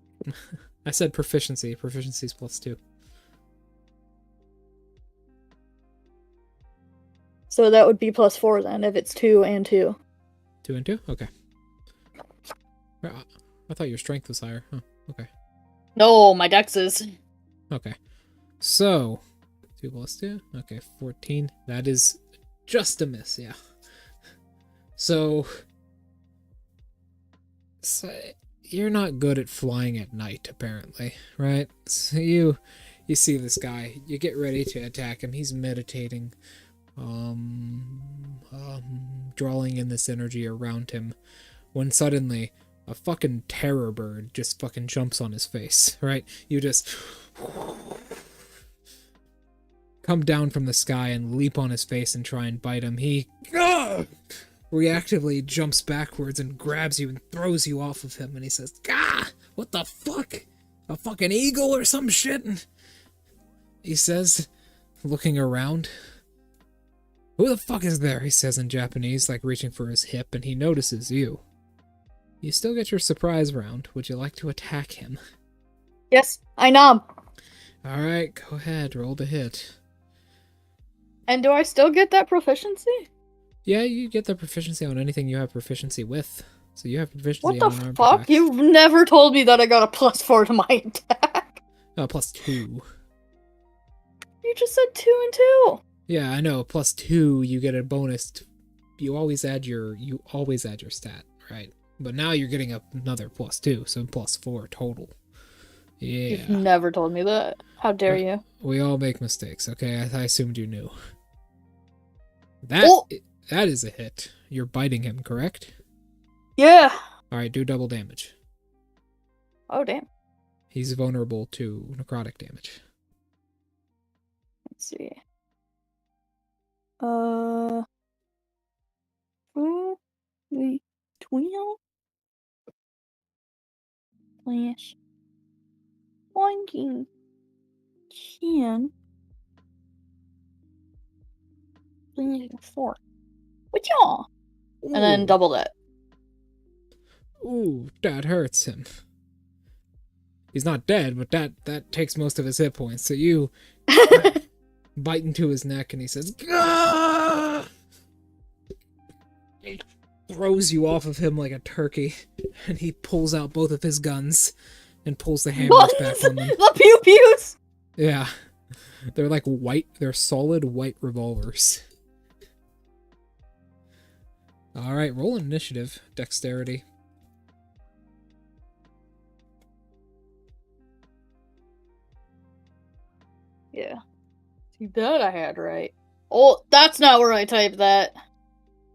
A: I said proficiency. Proficiency's plus 2.
B: So that would be plus 4 then, if it's 2 and 2.
A: 2 and 2? Okay. I thought your strength was higher. Huh. Okay.
B: No, my dex is.
A: Okay. So, 2 plus 2. Okay, 14. That is just a miss, yeah. So you're not good at flying at night, apparently, right? So you see this guy. You get ready to attack him. He's meditating, drawing in this energy around him, when suddenly a fucking terror bird just fucking jumps on his face, right? You just come down from the sky and leap on his face and try and bite him. He reactively jumps backwards and grabs you and throws you off of him, and he says, "Gah! What the fuck? A fucking eagle or some shit?" And he says, looking around. "Who the fuck is there?" he says in Japanese, like reaching for his hip, and he notices you. You still get your surprise round. Would you like to attack him?
B: Yes, I know.
A: Alright, go ahead, roll to hit.
B: And do I still get that proficiency?
A: Yeah, you get the proficiency on anything you have proficiency with. So you have proficiency
B: What the
A: on armed
B: fuck?
A: attacks.
B: You've never told me that I got a +4 to my attack.
A: Plus 2.
B: You just said 2 and 2.
A: Yeah, I know. Plus 2, you get a bonus. You always add your stat, right? But now you're getting another plus 2, so plus 4 total. Yeah.
B: You've never told me that. How dare you?
A: We all make mistakes, okay? I assumed you knew. That is a hit. You're biting him, correct?
B: Yeah.
A: Alright, do double damage.
B: Oh, damn.
A: He's vulnerable to necrotic damage.
B: Let's see. 12? 20? 20, 10, 4. What y'all? And then double that.
A: Ooh, that hurts him. He's not dead, but that takes most of his hit points. So you bite into his neck, and he says, "Gah!" He throws you off of him like a turkey, and he pulls out both of his guns and pulls the hammers back on them.
B: The pew pews.
A: Yeah, they're like white. They're solid white revolvers. All right, roll initiative, dexterity.
B: Yeah. See, that I had right. Oh, that's not where I typed that.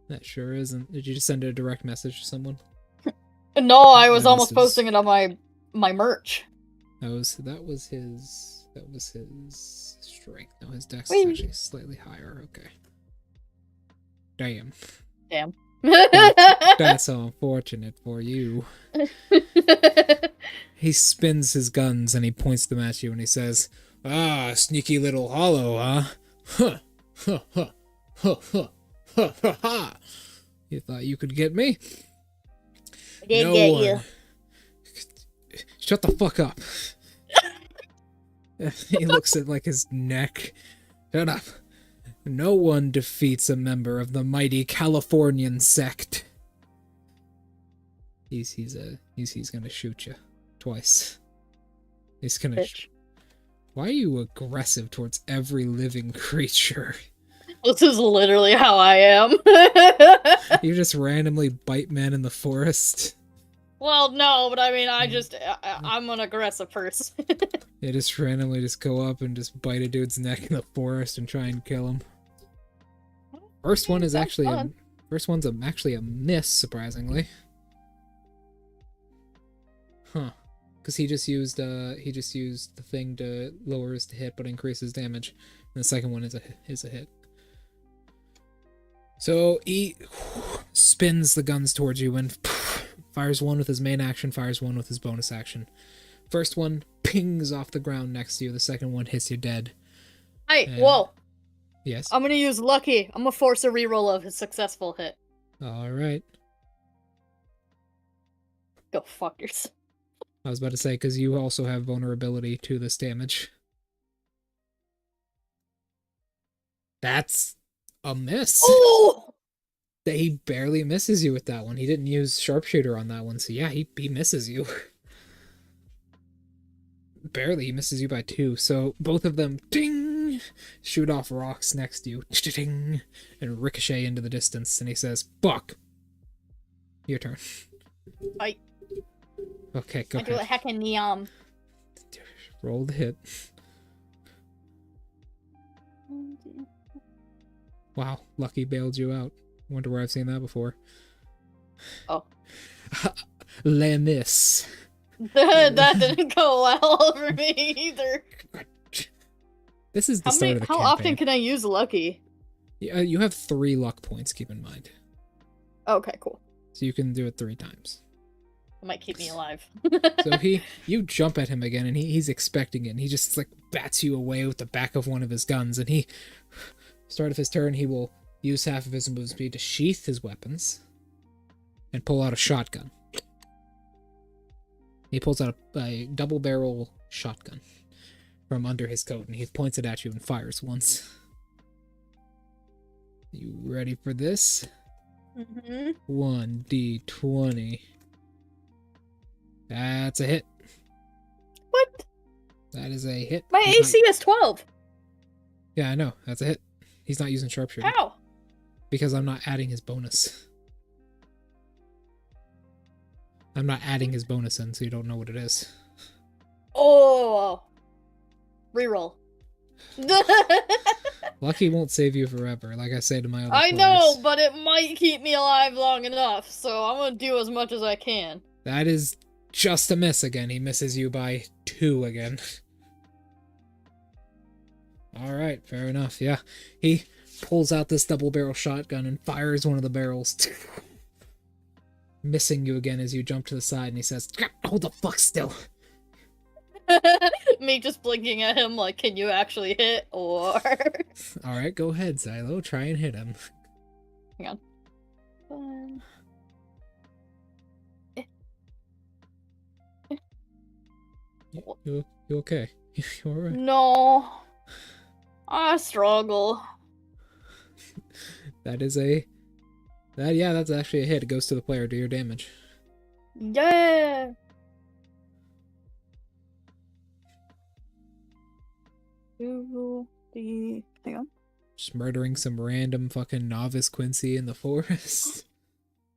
A: That sure isn't. Did you just send a direct message to someone?
B: No, I was
A: This
B: almost
A: is-
B: posting it on my merch.
A: That was his strength. No, his dex is
B: Whee!
A: actually slightly higher. Okay. Damn.
B: Damn.
A: That's so unfortunate for you. He spins his guns and he points them at you and he says, "Ah, sneaky little hollow, huh? Huh, huh, huh, huh, huh, huh, huh, huh. You thought you could get me?
B: I did
A: No
B: get
A: one.
B: you.
A: Shut the fuck up." He looks at like his neck. Shut up. No one defeats a member of the mighty Californian sect. He's gonna shoot you twice. He's gonna.
B: Bitch.
A: Why are you aggressive towards every living creature?
B: This is literally how I am.
A: You just randomly bite men in the forest.
B: Well, no, but I mean, I'm an aggressive person.
A: You just randomly just go up and just bite a dude's neck in the forest and try and kill him. First one is
B: Sounds
A: actually
B: fun.
A: actually a miss, surprisingly. Huh. Because he just used the thing to lower his hit but increase his damage. And the second one is a hit. So he spins the guns towards you and fires one with his main action, fires one with his bonus action. First one pings off the ground next to you. The second one hits you dead.
B: Hey,
A: And-
B: whoa!
A: Yes.
B: I'm gonna use lucky. I'm gonna force a reroll of his successful hit.
A: All right.
B: Go fuck yourself.
A: I was about to say, because you also have vulnerability to this damage. That's a miss.
B: Oh!
A: He barely misses you with that one. He didn't use sharpshooter on that one, so yeah, he misses you. Barely, he misses you by 2. So both of them, ding, shoot off rocks next to you, ding, and ricochet into the distance. And he says, "Fuck." Your turn.
B: Fight.
A: Okay, go
B: I do a
A: ahead.
B: heckin' neon.
A: Roll the hit. Wow, Lucky bailed you out. Wonder where I've seen that before.
B: Oh.
A: Les miss.
B: That didn't go well for me either.
A: This is the start of the
B: How
A: campaign.
B: often can I use lucky?
A: You have 3 luck points, keep in mind.
B: Okay, cool.
A: So you can do it 3 times.
B: It might keep me alive.
A: So you jump at him again, and he's expecting it, and he just like bats you away with the back of one of his guns, and start of his turn, he will use half of his move speed to sheath his weapons and pull out a shotgun. He pulls out a double barrel shotgun from under his coat, and he points it at you and fires once. You ready for this?
B: Mm-hmm.
A: 1d20. That's a hit.
B: What?
A: That is a hit.
B: My
A: He's
B: AC is 12.
A: Yeah, I know. That's a hit. He's not using sharpshooter.
B: How?
A: Because I'm not adding his bonus. I'm not adding his bonus in, so you don't know what it is.
B: Oh. Reroll.
A: Lucky won't save you forever, like I say to my other
B: I
A: players.
B: know, but it might keep me alive long enough, so I'm gonna do as much as I can.
A: That is just a miss again. He misses you by 2 again. Alright, fair enough, yeah. He pulls out this double barrel shotgun and fires one of the barrels. Missing you again as you jump to the side, and he says, "Hold the fuck still."
B: Me just blinking at him like, can you actually hit? Or...
A: Alright, go ahead, Xylo. Try and hit him.
B: Hang on.
A: You okay? You alright?
B: No. I struggle.
A: That's actually a hit. It goes to the player. Do your damage.
B: Yeah. Hang on.
A: Just murdering some random fucking novice Quincy in the forest.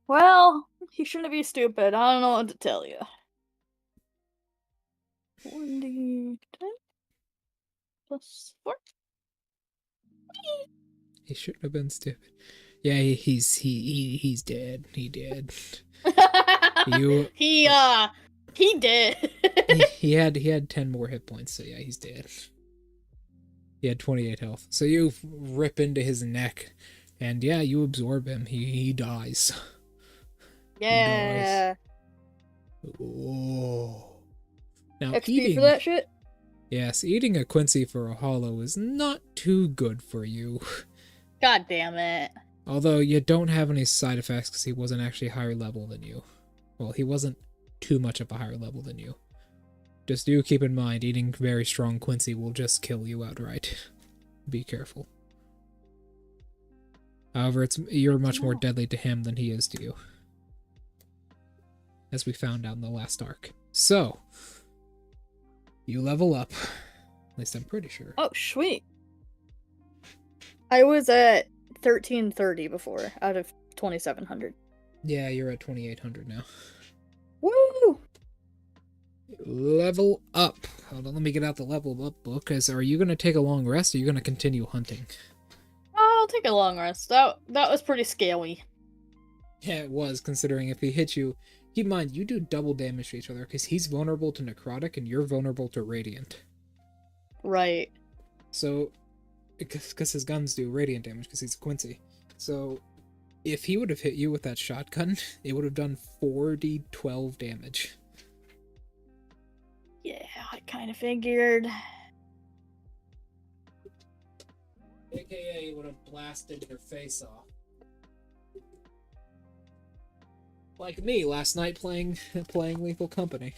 B: Well, he shouldn't be stupid. I don't know what to tell you. 1d10 plus 4.
A: He shouldn't have been stupid. Yeah, he's dead. He did. You-
B: He He did.
A: he had 10 more hit points, so yeah, he's dead. He had 28 health. So you rip into his neck, and yeah, you absorb him. He dies.
B: Yeah.
A: He dies. Oh. Now
B: XP
A: eating
B: for that shit?
A: Yes, eating a Quincy for a hollow is not too good for you.
B: God damn it.
A: Although you don't have any side effects because he wasn't actually higher level than you. Well, he wasn't too much of a higher level than you. Just do keep in mind, eating very strong Quincy will just kill you outright. Be careful. However, you're much more deadly to him than he is to you. As we found out in the last arc. So, you level up. At least I'm pretty sure.
B: Oh, sweet. I was at 1330 before, out of 2700.
A: Yeah, you're at 2800 now.
B: Woo!
A: Level up. Hold on, let me get out the level up book. Because are you going to take a long rest or are you going to continue hunting?
B: I'll take a long rest. That was pretty scaly.
A: Yeah, it was, considering if he hit you... Keep in mind, you do double damage to each other, because he's vulnerable to necrotic and you're vulnerable to radiant.
B: Right.
A: So, because his guns do radiant damage, because he's a Quincy. So, if he would have hit you with that shotgun, it would have done 4d12 damage.
B: Yeah, I kind of figured.
A: AKA, it would have blasted your face off. Like me last night playing Lethal Company.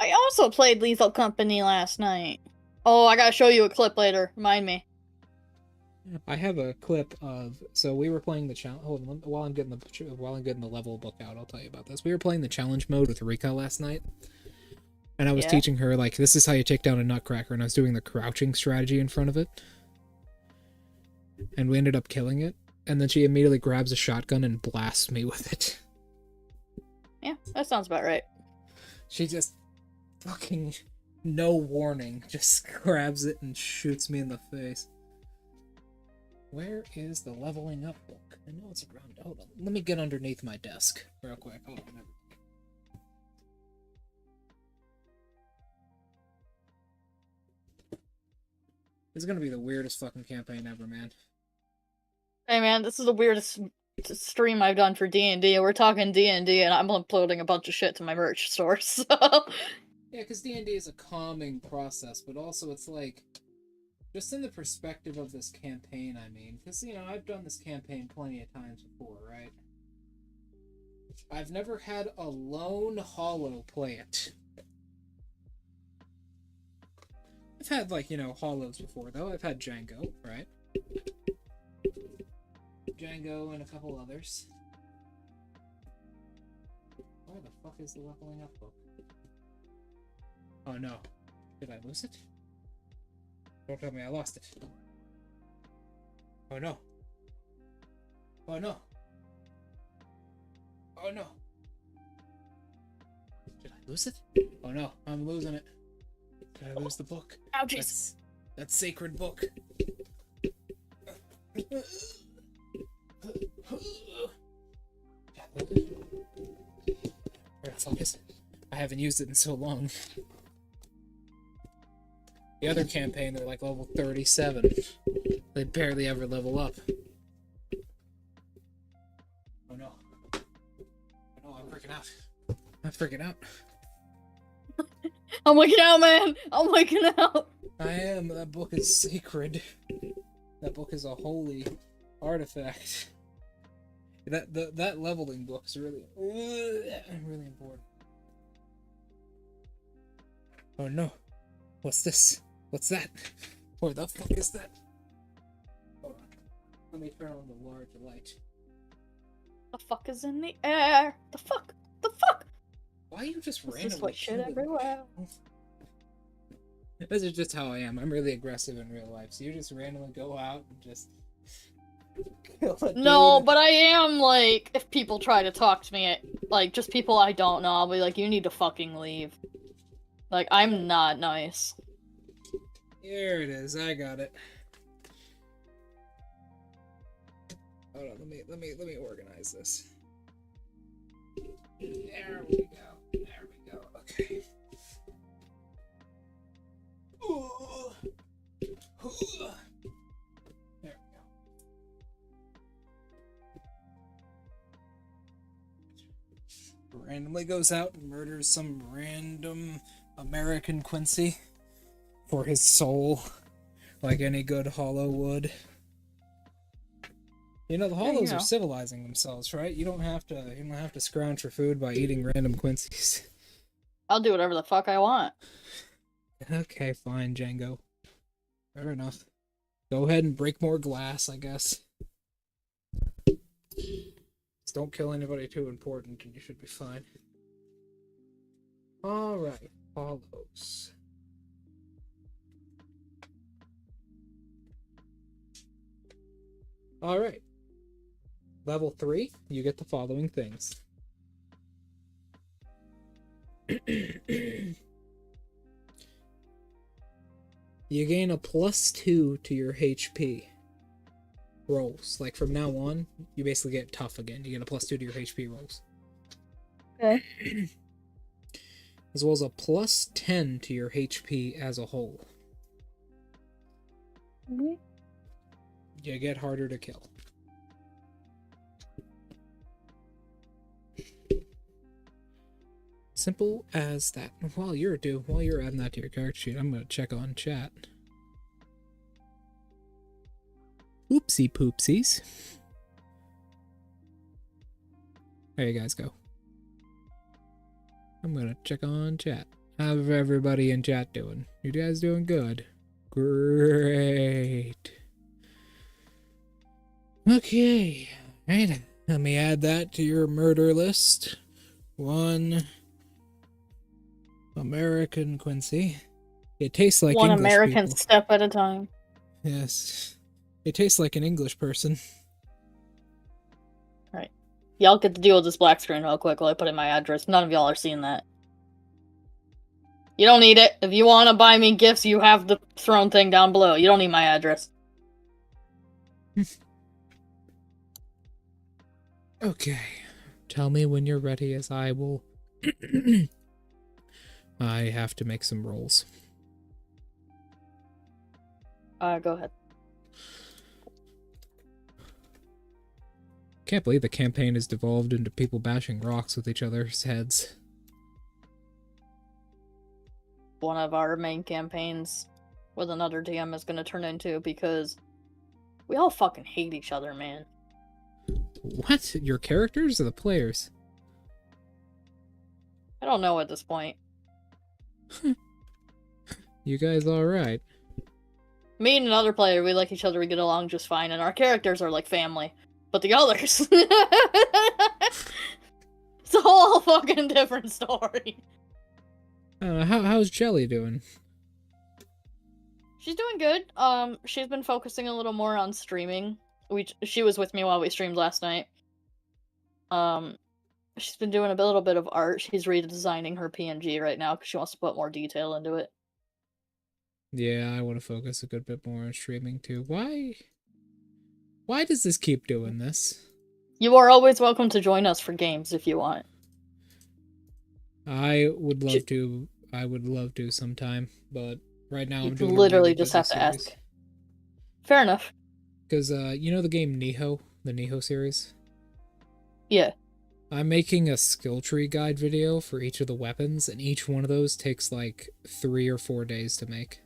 B: I also played Lethal Company last night. Oh, I gotta show you a clip later. Remind me.
A: I have a clip of we were playing the challenge. Hold on, while I'm getting the level book out, I'll tell you about this. We were playing the challenge mode with Rika last night, and I was teaching her like this is how you take down a nutcracker, and I was doing the crouching strategy in front of it, and we ended up killing it. And then she immediately grabs a shotgun and blasts me with it.
B: Yeah, that sounds about right.
A: She just fucking no warning just grabs it and shoots me in the face. Where is the leveling up book? I know it's around. Hold on. Let me get underneath my desk real quick. Hold on. This is gonna be the weirdest fucking campaign ever, man.
B: Hey man, this is the weirdest stream I've done for D&D. We're talking D&D and I'm uploading a bunch of shit to my merch store, so...
A: Yeah, because D&D is a calming process, but also it's like... Just in the perspective of this campaign, I mean. Because, you know, I've done this campaign plenty of times before, right? I've never had a lone hollow play it. I've had, like, you know, hollows before, though. I've had Django, right? Django and a couple others. Where the fuck is the leveling up book? Oh no. Did I lose it? Don't tell me I lost it. Oh no. Oh no. Oh no. Did I lose it? Oh no, I'm losing it. Did I lose the book?
B: Ouchies.
A: That's sacred book. Where the fuck is it? I haven't used it in so long. The other campaign, they're like level 37. They barely ever level up. Oh no. Oh no, I'm freaking out. I'm freaking out.
B: I'm waking out, man! I'm waking out!
A: I am. That book is sacred. That book is a holy artifact. That leveling book is really important. Oh no. What's this? What's that? Where the fuck is that? Hold on. Let me turn on the large light.
B: The fuck is in the air? The fuck? The fuck?
A: Why are you just
B: This
A: randomly
B: is what shit
A: killing me?
B: everywhere.
A: This is just how I am. I'm really aggressive in real life. So you just randomly go out and just kill a
B: No,
A: dude.
B: but I am like, if people try to talk to me, like, just people I don't know, I'll be like, you need to fucking leave. Like, I'm not nice.
A: Here it is. I got it. Hold on. Let me organize this. There we go. There we go. Okay. Ooh. Ooh. There we go. Randomly goes out and murders some random American Quincy for his soul, like any good Hollow would. You know, the Hollows are civilizing themselves, right? You don't have to scrounge for food by eating random Quincy's.
B: I'll do whatever the fuck I want.
A: Okay, fine, Django. Fair enough. Go ahead and break more glass, I guess. Just don't kill anybody too important and you should be fine. Alright, Hollows. Alright. Level 3, you get the following things. You gain a +2 to your HP rolls. Like from now on, you basically get tough again. You get a +2 to your HP rolls.
C: Okay.
A: As well as a +10 to your HP as a whole.
C: Mm-hmm.
A: You get harder to kill. Simple as that. While you're adding that to your character sheet, I'm gonna check on chat. Oopsie poopsies. There you guys go. I'm gonna check on chat. How's everybody in chat doing? You guys doing good? Great. Okay. Right. Let me add that to your murder list. 1 American Quincy. It tastes like
B: One
A: English
B: American
A: people.
B: step at a time.
A: Yes. It tastes like an English person.
B: Right. Y'all get to deal with this black screen real quick while I put in my address. None of y'all are seeing that. You don't need it. If you want to buy me gifts, you have the throne thing down below. You don't need my address.
A: Okay. Tell me when you're ready as I will... I have to make some rolls.
B: Go ahead.
A: Can't believe the campaign has devolved into people bashing rocks with each other's heads.
B: One of our main campaigns with another DM is going to turn into, because we all fucking hate each other, man.
A: What? Your characters or the players?
B: I don't know at this point.
A: You guys alright? Me
B: Me and another player, we like each other, we get along just fine, and our characters are like family. But the others... it's a whole fucking different story.
A: How's Jelly doing?
B: She's doing good. She's been focusing a little more on streaming. She was with me while we streamed last night. She's been doing a little bit of art. She's redesigning her PNG right now because she wants to put more detail into it.
A: Yeah, I want to focus a good bit more on streaming too. Why does this keep doing this?
B: You are always welcome to join us for games if you want.
A: I would love to sometime, but right now I'm doing
B: literally
A: a really
B: just
A: busy
B: have to
A: series.
B: ask. Fair enough.
A: Because you know the game Niho, the Niho series?
B: Yeah.
A: I'm making a skill tree guide video for each of the weapons, and each one of those takes like 3 or 4 days to make.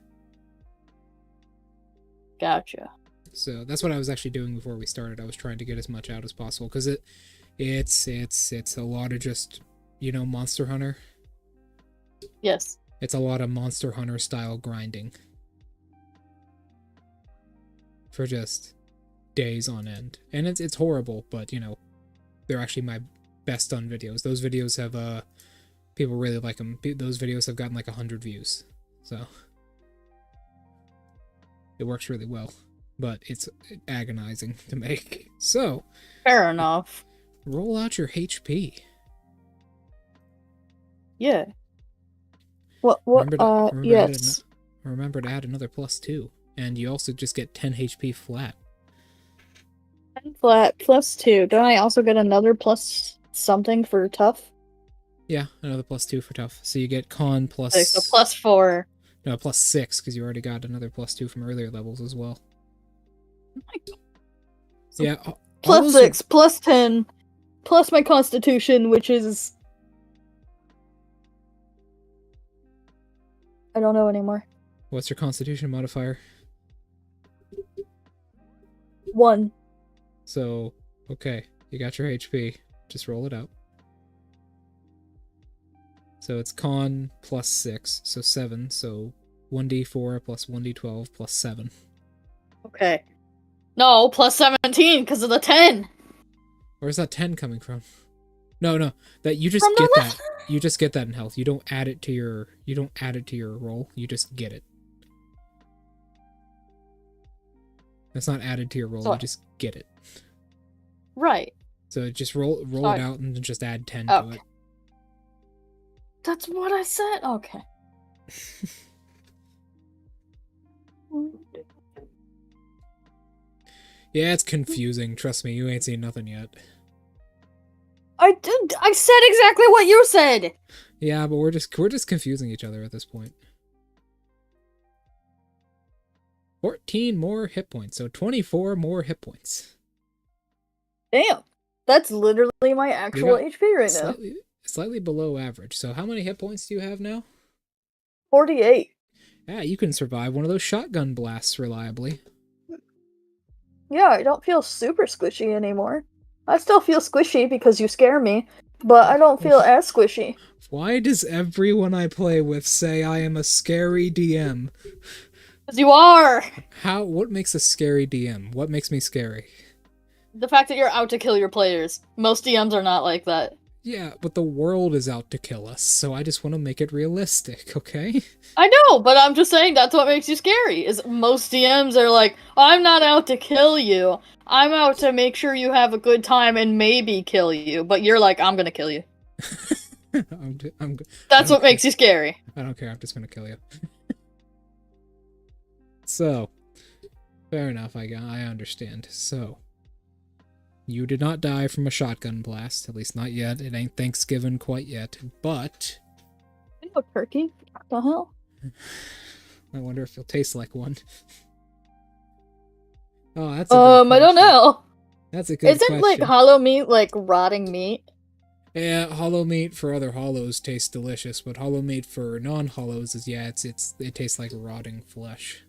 B: Gotcha.
A: So that's what I was actually doing before we started. I was trying to get as much out as possible because it's a lot of just, you know, Monster Hunter.
B: Yes.
A: It's a lot of Monster Hunter style grinding for just days on end, and it's horrible. But you know, they're actually my best done videos. Those videos have people really like them. Those videos have gotten like 100 views, so it works really well. But it's agonizing to make. So
B: Fair enough.
A: roll out your HP.
B: Yeah.
C: What? Yes.
A: Remember to add another +2, and you also just get 10 HP flat.
C: 10 flat +2. Don't I also get another plus something for tough?
A: Yeah, another +2 for tough. So you get con plus...
B: Okay, so +4.
A: No, +6, because you already got another +2 from earlier levels as well. Yeah,
B: +6, +10, plus my constitution, which is... I don't know anymore.
A: What's your constitution modifier?
C: 1.
A: So, okay, you got your HP. Just roll it out. So it's con +6, so 7, so 1d4 plus 1d12 plus 7.
B: Okay. No, +17 because of the 10.
A: Where's that 10 coming from? No, that you just
B: From
A: get
B: the
A: that. You just get that in health. You don't add it to your roll. You just get it. It's not added to your roll. You just get it.
B: Right.
A: So just roll it out and just add 10 to it.
B: That's what I said. Okay.
A: Yeah, it's confusing. Trust me, you ain't seen nothing yet.
B: I said exactly what you said.
A: Yeah, but we're just confusing each other at this point. 14 more hit points, so 24 more hit points.
C: Damn. That's literally my actual HP right now.
A: Slightly below average. So how many hit points do you have now?
C: 48.
A: Yeah, you can survive one of those shotgun blasts reliably.
C: Yeah, I don't feel super squishy anymore. I still feel squishy because you scare me, but I don't feel as squishy.
A: Why does everyone I play with say I am a scary DM?
B: Because you are!
A: What makes a scary DM? What makes me scary?
B: The fact that you're out to kill your players. Most DMs are not like that.
A: Yeah, but the world is out to kill us, so I just want to make it realistic, okay?
B: I know, but I'm just saying that's what makes you scary, is most DMs are like, I'm not out to kill you. I'm out to make sure you have a good time and maybe kill you. But you're like, I'm gonna kill you. That's what makes you scary.
A: I don't care, I'm just gonna kill you. So, fair enough, I understand. So, you did not die from a shotgun blast, at least not yet. It ain't Thanksgiving quite yet, but...
C: A turkey? What the hell?
A: I wonder if it'll taste like one. Oh, that's a good question.
B: I don't know.
A: That's a good question.
B: Isn't, like, hollow meat, like, rotting meat?
A: Yeah, hollow meat for other hollows tastes delicious, but hollow meat for non-hollows is, yeah, it tastes like rotting flesh.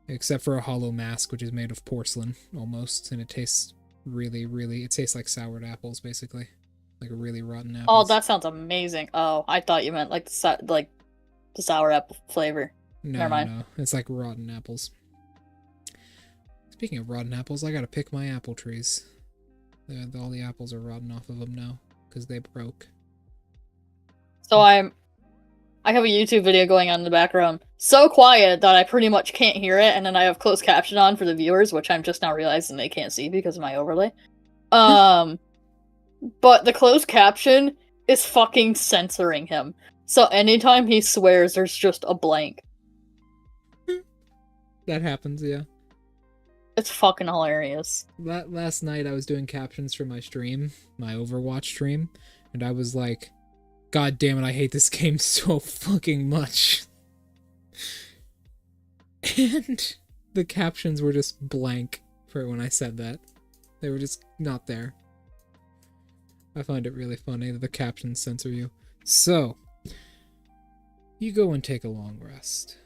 A: Except for a hollow mask, which is made of porcelain, almost, and it tastes it tastes like soured apples, basically. Like a really rotten apple.
B: Oh, that sounds amazing. Oh, I thought you meant, like, the sour apple flavor.
A: No,
B: Never mind.
A: No, it's like rotten apples. Speaking of rotten apples, I gotta pick my apple trees. All the apples are rotten off of them now, because they broke.
B: So I have a YouTube video going on in the background. So quiet that I pretty much can't hear it, and then I have closed caption on for the viewers, which I'm just now realizing they can't see because of my overlay. But the closed caption is fucking censoring him. So anytime he swears, there's just a blank.
A: That happens, yeah.
B: It's fucking hilarious.
A: Last night I was doing captions for my stream, my Overwatch stream, and I was like, God damn it, I hate this game so fucking much. And the captions were just blank for when I said that. They were just not there. I find it really funny that the captions censor you. So, you go and take a long rest.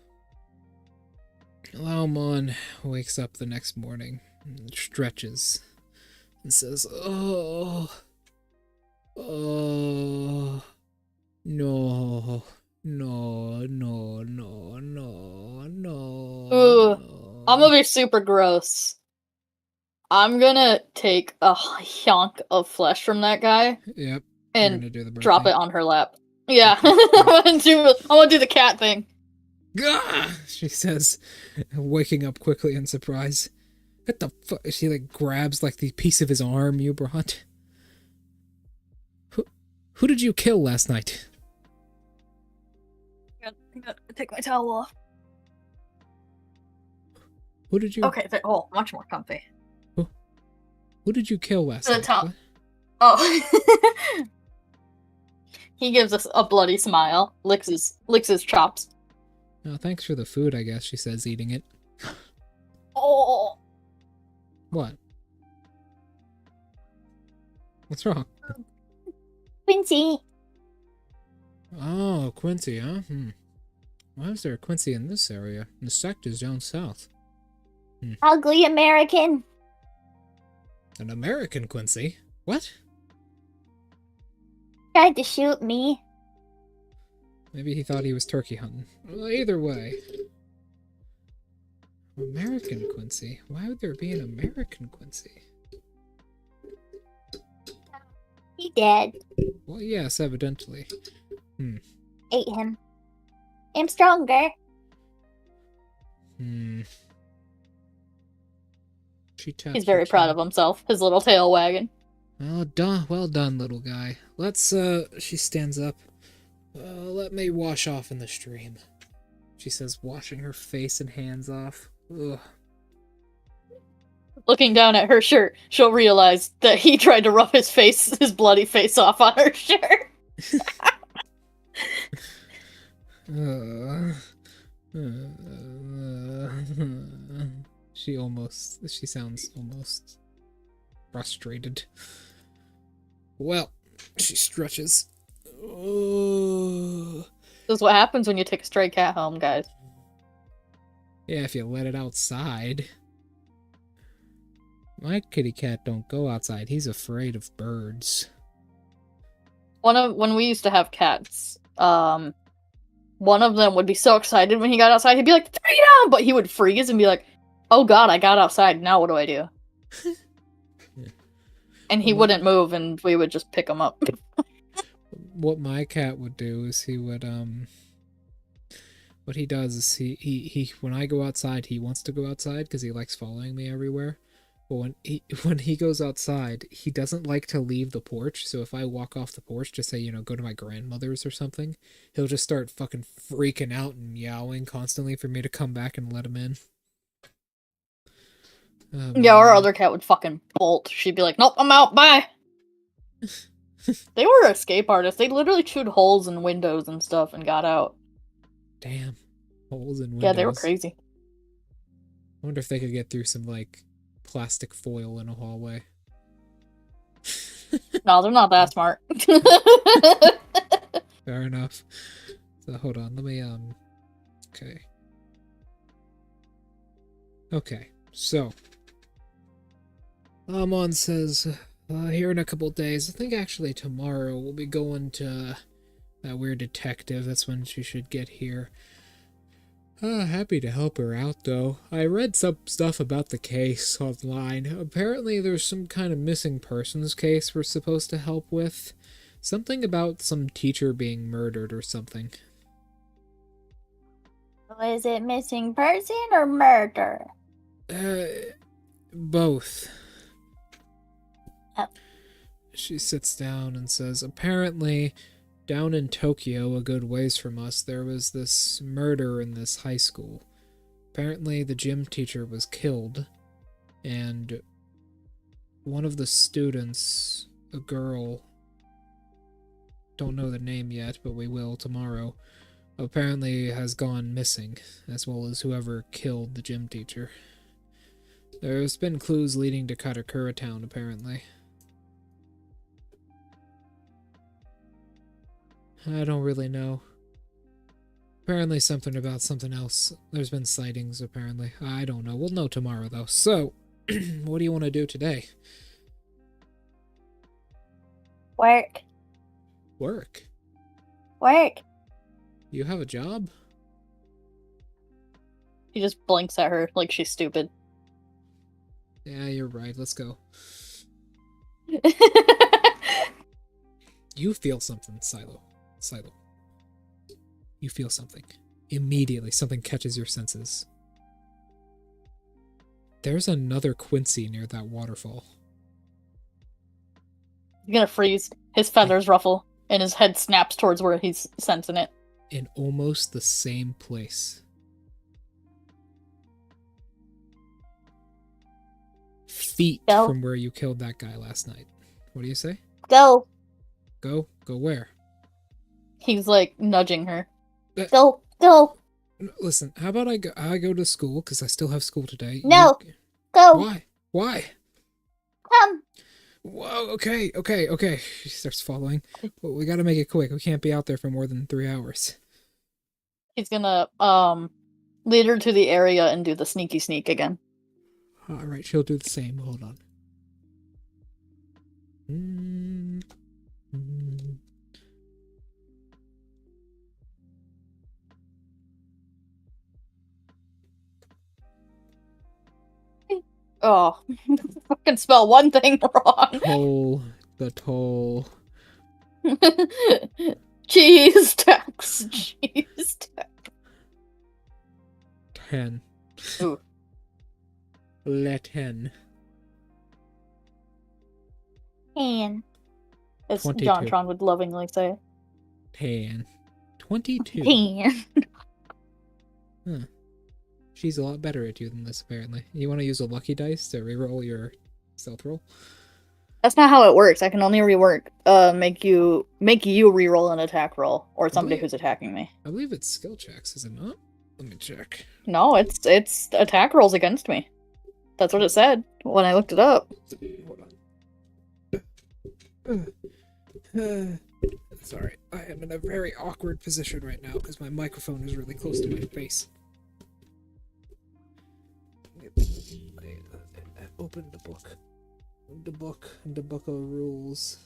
A: Laomon wakes up the next morning and stretches and says, no, no.
B: Ooh, I'm gonna be super gross. I'm gonna take a hunk of flesh from that guy.
A: Yep.
B: And drop it on her lap. Yeah. I want to do the cat thing.
A: Gah! She says, waking up quickly in surprise. What the fuck? She like grabs like the piece of his arm you brought. Who did you kill last night?
B: I gotta take my towel off.
A: Who did you?
B: Okay, much more comfy.
A: Who did you kill last night?
B: Oh. He gives us a bloody smile, licks his chops.
A: Oh, thanks for the food, I guess, she says, eating it.
B: Oh.
A: What? What's wrong?
B: Quincy.
A: Oh, Quincy, huh? Why is there a Quincy in this area? The sect is down south.
B: Ugly American.
A: An American Quincy? What?
B: Tried to shoot me.
A: Maybe he thought he was turkey hunting. Well, either way. American Quincy? Why would there be an American Quincy?
B: He dead.
A: Well, yes, evidently.
B: Ate him. I'm stronger. He's very proud of himself. His little tail wagging.
A: Well done, little guy. Let's, she stands up. Let me wash off in the stream. She says, washing her face and hands off. Ugh.
B: Looking down at her shirt, she'll realize that he tried to rub his bloody face off on her shirt.
A: She sounds almost frustrated. Well, she stretches.
B: This is what happens when you take a stray cat home, guys.
A: Yeah, if you let it outside. My kitty cat don't go outside. He's afraid of birds.
B: When we used to have cats, one of them would be so excited when he got outside, he'd be like, freedom! But he would freeze and be like, oh god, I got outside, now what do I do? And he wouldn't move, and we would just pick him up.
A: What my cat would do is he would, what he does is he when I go outside, he wants to go outside because he likes following me everywhere. But when he goes outside, he doesn't like to leave the porch. So if I walk off the porch to say, you know, go to my grandmother's or something, he'll just start fucking freaking out and meowing constantly for me to come back and let him in.
B: Yeah, our other cat would fucking bolt. She'd be like, nope, I'm out, bye! They were escape artists. They literally chewed holes in windows and stuff and got out.
A: Damn. Holes in windows.
B: Yeah, they were crazy.
A: I wonder if they could get through some, like, plastic foil in a hallway.
B: No, they're not that smart.
A: Fair enough. So, hold on. Let me, okay. Okay, so. Amon says, here in a couple days, I think actually tomorrow, we'll be going to that weird detective. That's when she should get here. Happy to help her out, though. I read some stuff about the case online. Apparently there's some kind of missing persons case we're supposed to help with. Something about some teacher being murdered or something.
B: Was it missing person or murder?
A: Both.
B: Oh.
A: She sits down and says, apparently, down in Tokyo, a good ways from us, there was this murder in this high school. Apparently, the gym teacher was killed, and one of the students, a girl, don't know the name yet, but we will tomorrow, apparently has gone missing, as well as whoever killed the gym teacher. There's been clues leading to Katakura Town, apparently. I don't really know. Apparently something about something else. There's been sightings, apparently. I don't know. We'll know tomorrow, though. So, what do you want to do today?
B: Work.
A: Work?
B: Work.
A: You have a job?
B: He just blinks at her like she's stupid.
A: Yeah, you're right. Let's go. You feel something, Silo. Silo. You feel something. Immediately, something catches your senses. There's another Quincy near that waterfall.
B: He's gonna freeze. His feathers ruffle, and his head snaps towards where he's sensing it.
A: In almost the same place. Feet from where you killed that guy last night. What do you say?
C: Go.
A: Go where?
B: He's like nudging her.
C: Go. Go.
A: Listen, how about I go to school, because I still have school today.
C: No.
A: You...
C: Go.
A: Why?
C: Come.
A: Whoa, okay. She starts following. Well, we gotta make it quick. We can't be out there for more than 3 hours.
B: He's gonna lead her to the area and do the sneaky sneak again.
A: Alright, she'll do the same. Hold on.
B: Oh, fucking spell one thing wrong.
A: The toll.
B: Cheese tax. Cheese tax.
A: 10.
B: Ooh.
A: Let 10.
C: And.
B: As
A: 22.
B: Jontron would lovingly say.
A: 10. 22.
C: And.
A: Huh. She's a lot better at you than this, apparently. You want to use a lucky dice to reroll your stealth roll?
B: That's not how it works. I can only make you reroll an attack roll, or somebody who's attacking me.
A: I believe it's skill checks, is it not? Let me check.
B: No, it's attack rolls against me. That's what it said when I looked it up.
A: Hold on. Sorry, I am in a very awkward position right now because my microphone is really close to my face. I opened the book. The book of rules.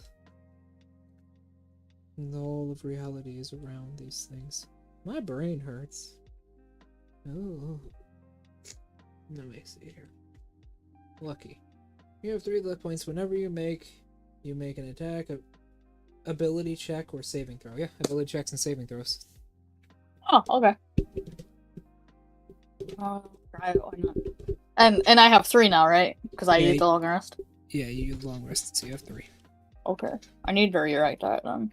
A: And all of reality is around these things. My brain hurts. Oh. Let me see here. Lucky. You have 3 luck points whenever you make an attack, ability check, or saving throw. Yeah, ability checks and saving throws.
B: Oh, okay. Right, why not? And I have 3 now, right? Because I used the long rest.
A: Yeah, you use long rest, so you have 3.
B: Okay. I need to rewrite that then.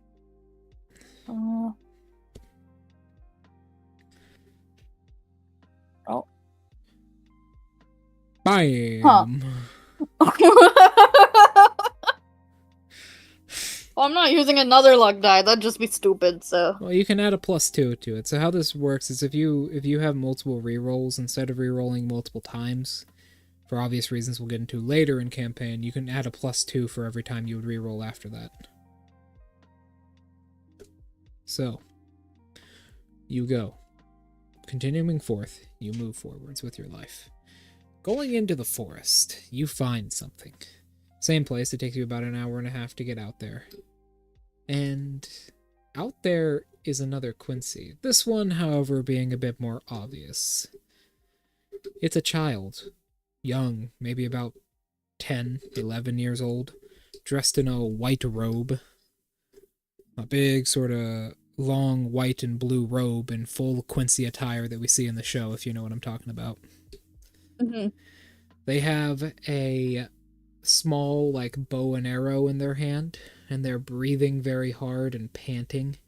B: Oh.
A: Bam!
B: Huh. Well, I'm not using another luck die. That'd just be stupid, so...
A: Well, you can add a +2 to it. So how this works is if you have multiple rerolls, instead of rerolling multiple times, for obvious reasons we'll get into later in campaign, you can add a +2 for every time you would reroll after that. So, you go. Continuing forth, you move forwards with your life. Going into the forest, you find something. Same place, it takes you about an hour and a half to get out there. And out there is another Quincy. This one, however, being a bit more obvious. It's a child. Young, maybe about 10, 11 years old. Dressed in a white robe. A big sort of long white and blue robe in full Quincy attire that we see in the show, if you know what I'm talking about.
B: Mm-hmm.
A: They have a small, like, bow and arrow in their hand, and they're breathing very hard and panting.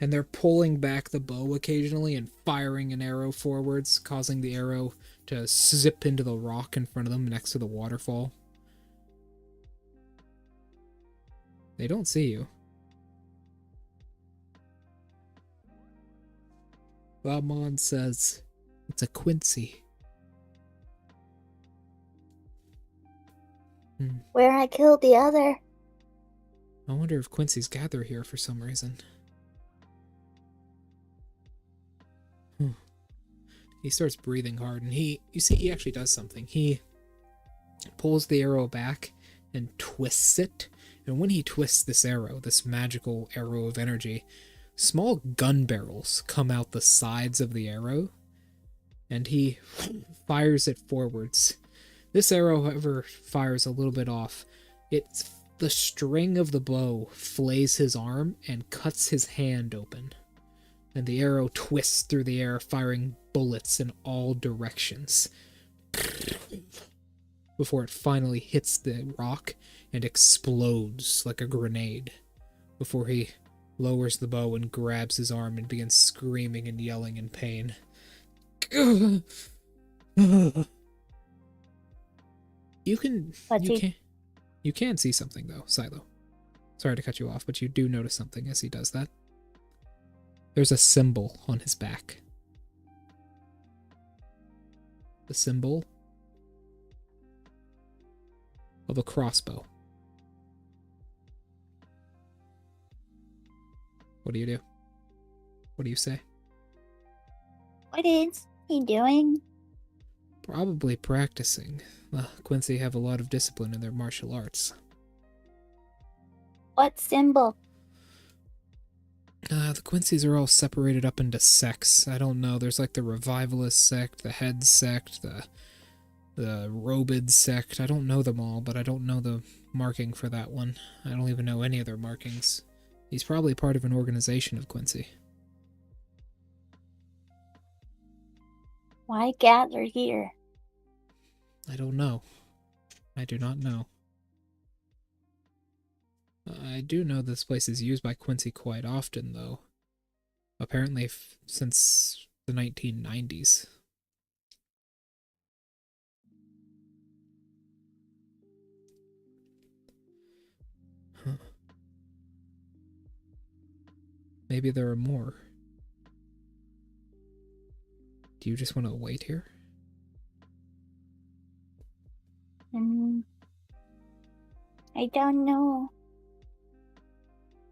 A: And they're pulling back the bow occasionally and firing an arrow forwards, causing the arrow to zip into the rock in front of them next to the waterfall. They don't see you. Valmont says, "It's a Quincy."
C: Where I killed the other.
A: I wonder if Quincy's gather here for some reason. He starts breathing hard, and you see he actually does something. He pulls the arrow back and twists it, and when he twists this arrow, this magical arrow of energy, small gun barrels come out the sides of the arrow, and he fires it forwards. This arrow, however, fires a little bit off. The string of the bow flays his arm and cuts his hand open. And the arrow twists through the air, firing bullets in all directions. Before it finally hits the rock and explodes like a grenade. Before he lowers the bow and grabs his arm and begins screaming and yelling in pain. You can You can see something, though, Silo. Sorry to cut you off, but you do notice something as he does that. There's a symbol on his back. The symbol of a crossbow. What do you do? What do you say?
D: What is he doing?
A: Probably practicing. Quincy have a lot of discipline in their martial arts.
D: What symbol?
A: The Quincy's are all separated up into sects. I don't know. There's like the Revivalist sect, the Head sect, the Robid sect. I don't know them all, but I don't know the marking for that one. I don't even know any of their markings. He's probably part of an organization of Quincy.
D: Why gather here?
A: I don't know. I do not know. I do know this place is used by Quincy quite often, though. Apparently since the 1990s. Huh. Maybe there are more. Do you just want to wait here?
D: I don't know.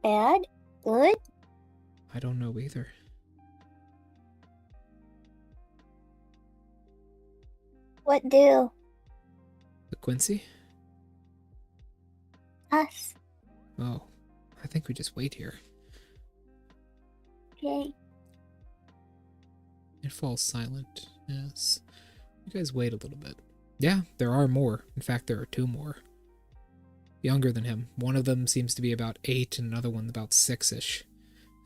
D: Bad? Good?
A: I don't know either.
D: What do?
A: The Quincy?
D: Us.
A: Oh, I think we just wait here.
D: Okay.
A: It falls silent. Yes. You guys wait a little bit. Yeah, there are more. In fact, there are two more. Younger than him. One of them seems to be about 8 and another one about 6-ish.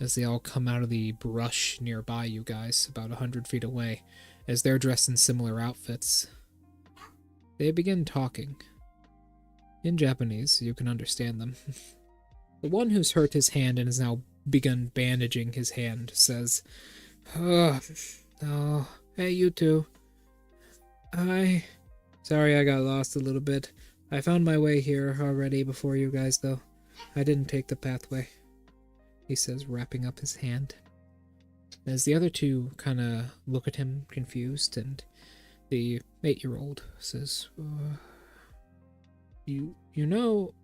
A: As they all come out of the brush nearby you guys, about 100 feet away, as they're dressed in similar outfits. They begin talking. In Japanese, you can understand them. The one who's hurt his hand and has now begun bandaging his hand says, oh, hey, you two. Sorry I got lost a little bit. I found my way here already before you guys, though. I didn't take the pathway, he says, wrapping up his hand. As the other two kind of look at him confused, and the 8-year-old says, You know,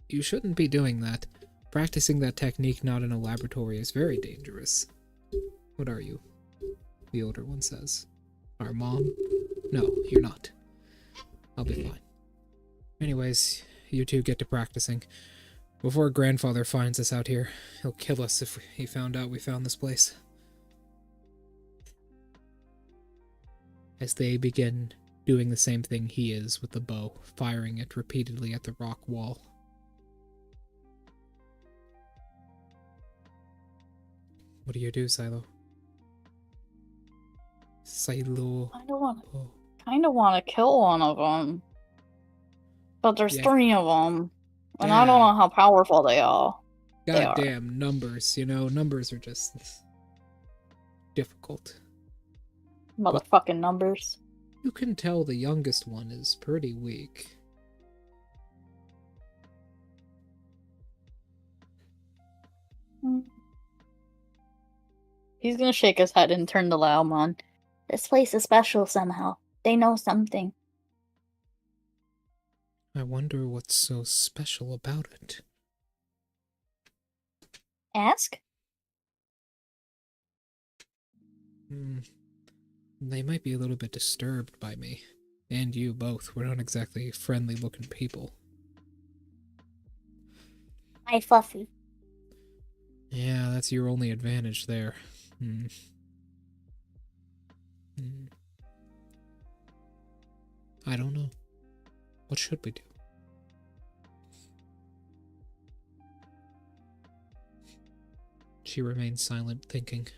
A: you shouldn't be doing that. Practicing that technique not in a laboratory is very dangerous. What are you? The older one says. Our mom? No, you're not. I'll be fine. Anyways, you two get to practicing. Before grandfather finds us out here, he'll kill us if he found out we found this place. As they begin doing the same thing he is with the bow, firing it repeatedly at the rock wall. What do you do, Silo? Silo.
B: Kind of want to kill one of them, but there's
A: Yeah.
B: 3 of them, and I don't know how powerful they are.
A: Goddamn numbers, you know, numbers are just difficult.
B: Motherfucking numbers.
A: You can tell the youngest one is pretty weak.
B: He's gonna shake his head and turn to Laomon.
D: This place is special somehow. They know something.
A: I wonder what's so special about it.
D: Ask?
A: They might be a little bit disturbed by me. And you both. We're not exactly friendly-looking people.
D: Hi, Fluffy.
A: Yeah, that's your only advantage there. I don't know. What should we do? She remains silent, thinking.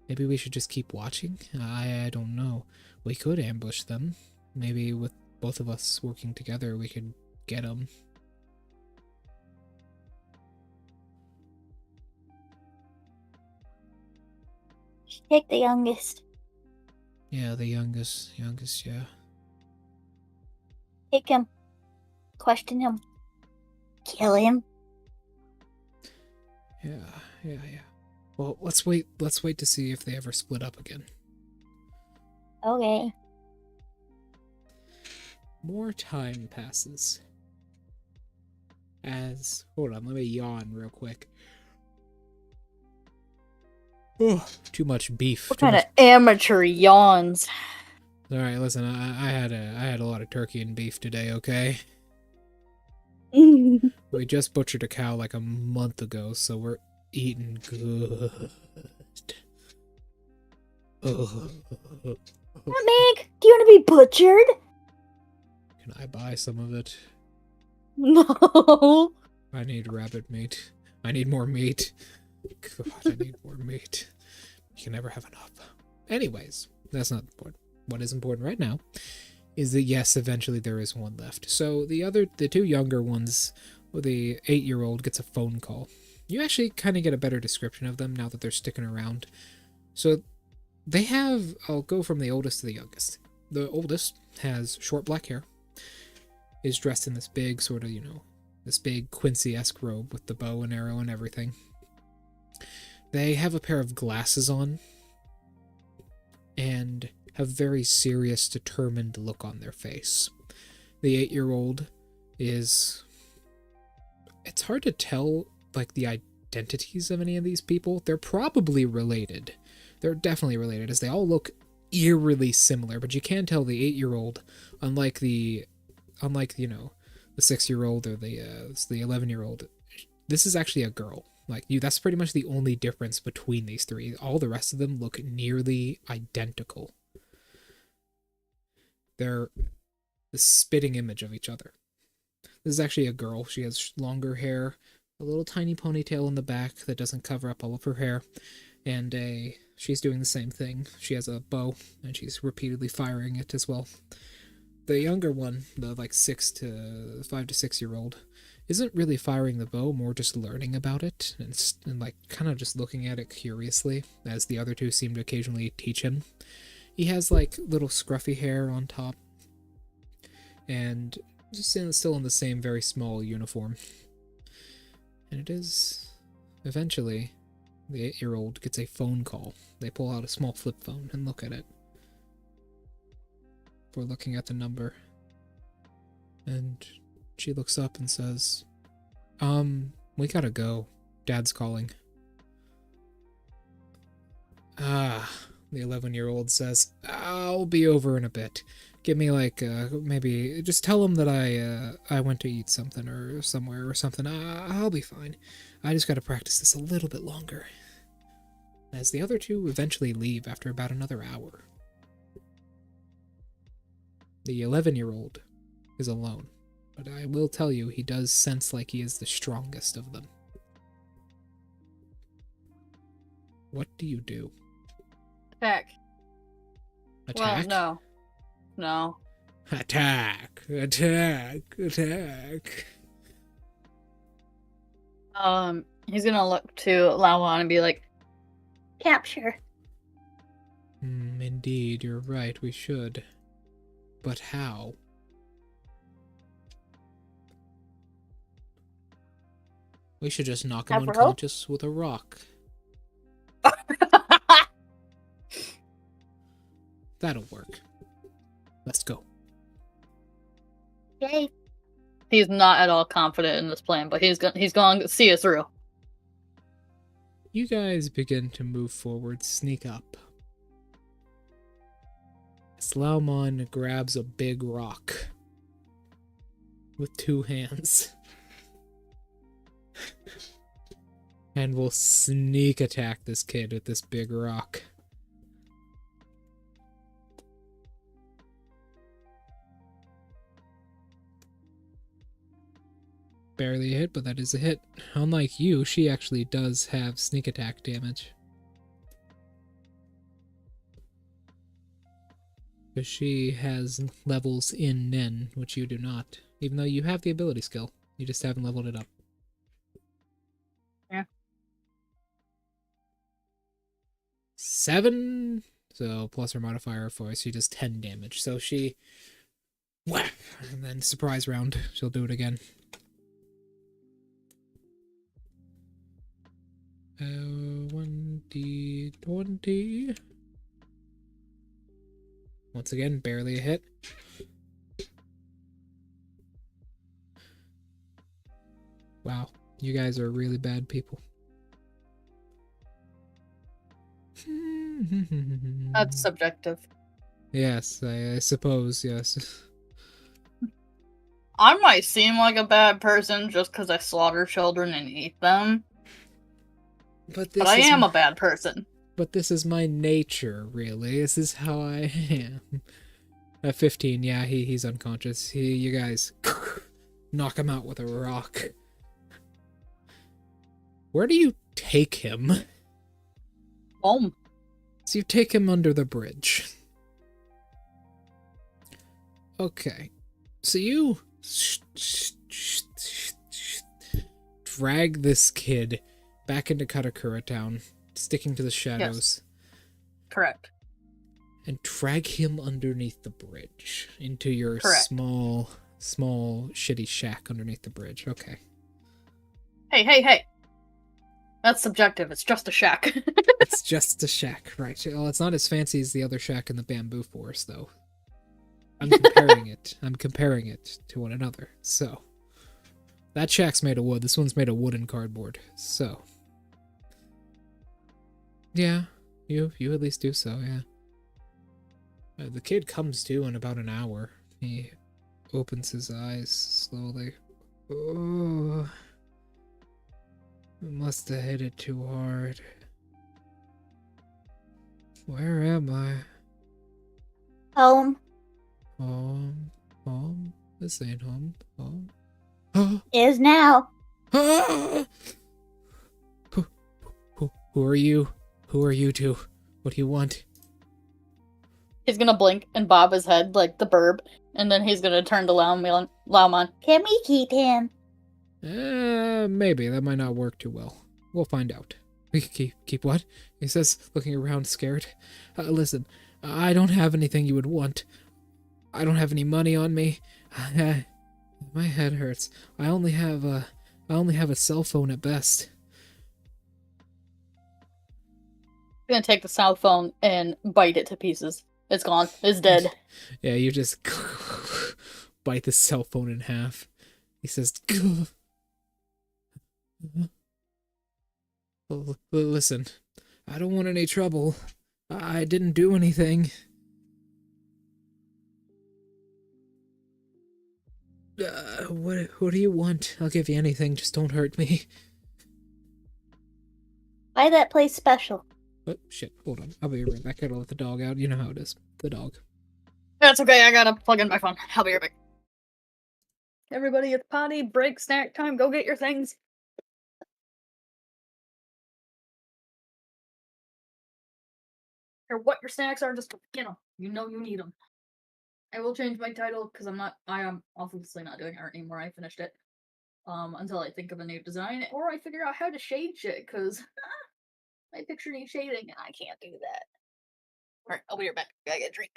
A: Maybe we should just keep watching? I don't know. We could ambush them. Maybe with both of us working together, we could get them.
D: Take the youngest.
A: Yeah, the youngest, yeah.
D: Take him. question him. Kill him.
A: Yeah. Well, let's wait to see if they ever split up again.
D: Okay.
A: More time passes. Hold on, let me yawn real quick. Oh, too much beef.
B: What kind of amateur yawns?
A: All right, listen. I had a lot of turkey and beef today. Okay,
D: Mommy,
A: we just butchered a cow like a month ago, so we're eating good. Oh.
D: Meg, do you want to be butchered?
A: Can I buy some of it?
B: No.
A: I need rabbit meat. I need more meat. God, I need more meat. You can never have enough. Anyways, that's not important. What is important right now is that, yes, eventually there is one left. So the two younger ones, the 8-year-old gets a phone call. You actually kind of get a better description of them now that they're sticking around. So they have, I'll go from the oldest to the youngest. The oldest has short black hair, is dressed in this big sort of, this big Quincy-esque robe with the bow and arrow and everything. They have a pair of glasses on and have very serious, determined look on their face. The 8-year-old is... It's hard to tell, like, the identities of any of these people. They're probably related. They're definitely related, as they all look eerily similar, but you can tell the 8-year-old, unlike the 6-year-old or the 11-year-old, this is actually a girl. Like, that's pretty much the only difference between these three. All the rest of them look nearly identical. They're the spitting image of each other. This is actually a girl. She has longer hair, a little tiny ponytail in the back that doesn't cover up all of her hair, and she's doing the same thing. She has a bow, and she's repeatedly firing it as well. The younger one, the 5 to 6-year-old, isn't really firing the bow, more just learning about it, and like kind of just looking at it curiously, as the other two seem to occasionally teach him. He has like little scruffy hair on top, and just still in the same very small uniform. And it is, eventually, the 8-year-old gets a phone call. They pull out a small flip phone and look at it. Before looking at the number. And she looks up and says, we gotta go. Dad's calling. The 11-year-old says, I'll be over in a bit. Give me maybe, just tell him that I went to eat something or somewhere or something. I'll be fine. I just gotta practice this a little bit longer. As the other two eventually leave after about another hour. The 11-year-old is alone, but I will tell you, he does sense like he is the strongest of them. What do you do?
B: Attack.
A: Attack?
B: Well, no.
A: Attack! Attack! Attack!
B: He's gonna look to Lawan and be like,
D: Capture.
A: Indeed, you're right, we should. But how? We should just knock him
C: Have rope?
A: unconscious with a rock. That'll work. Let's go.
D: Yay.
B: he's not at all confident in this plan, but he's going to see it through.
A: You guys begin to move forward, sneak up. Slaumon grabs a big rock with 2 hands and will sneak attack this kid with this big rock. Barely a hit, but that is a hit. Unlike you, she actually does have sneak attack damage. Because she has levels in Nen, which you do not. Even though you have the ability skill. You just haven't leveled it up.
B: Yeah.
A: 7, so plus her modifier for, she does 10 damage. So she Whap! And then surprise round. She'll do it again. 1d20. Once again, barely a hit. Wow, you guys are really bad people.
B: That's subjective.
A: Yes, I suppose, yes.
B: I might seem like a bad person just because I slaughter children and eat them,
A: But
B: but I am a bad person.
A: But this is my nature, really. This is how I am. At 15, yeah, he's unconscious. You guys knock him out with a rock. Where do you take him?
B: Home.
A: So you take him under the bridge. Okay. So you drag this kid back into Katakura Town, sticking to the shadows.
B: Yes. Correct.
A: And drag him underneath the bridge into your
B: Correct.
A: small shitty shack underneath the bridge. Okay.
B: Hey. That's subjective. It's just a shack.
A: It's just a shack, right? Well, it's not as fancy as the other shack in the bamboo forest, though. I'm comparing it to one another. So, that shack's made of wood. This one's made of wood and cardboard. So, yeah, you at least do so. Yeah. The kid comes to in about an hour. He opens his eyes slowly. Oh, I must have hit it too hard. Where am I?
D: Home
A: Home? This ain't home. Home? Oh!
D: is now.
A: Ah! Who are you? Who are you two? What do you want?
B: He's gonna blink and bob his head like the burb, and then he's gonna turn to Laomon.
D: Can we keep him?
A: Maybe. That might not work too well. We'll find out. Keep what? He says, looking around scared. Listen, I don't have anything you would want. I don't have any money on me. My head hurts. I only have a cell phone at best.
B: He's gonna take the cell phone and bite it to pieces. It's gone. It's dead.
A: Yeah, you just bite the cell phone in half. He says, listen, I don't want any trouble. I didn't do anything. What do you want? I'll give you anything, just don't hurt me.
D: Why that place special?
A: Oh, shit, hold on. I'll be right back. I gotta let the dog out. You know how it is. The dog.
B: That's okay. I gotta plug in my phone. I'll be right back. Everybody at the potty, break, snack time. Go get your things. Or what your snacks are, just get them. You know you need them. I will change my title because I am obviously not doing art anymore. I finished it. Until I think of a new design or I figure out how to shade shit because my picture needs shading and I can't do that. Alright, I'll be right back. Gotta get a drink.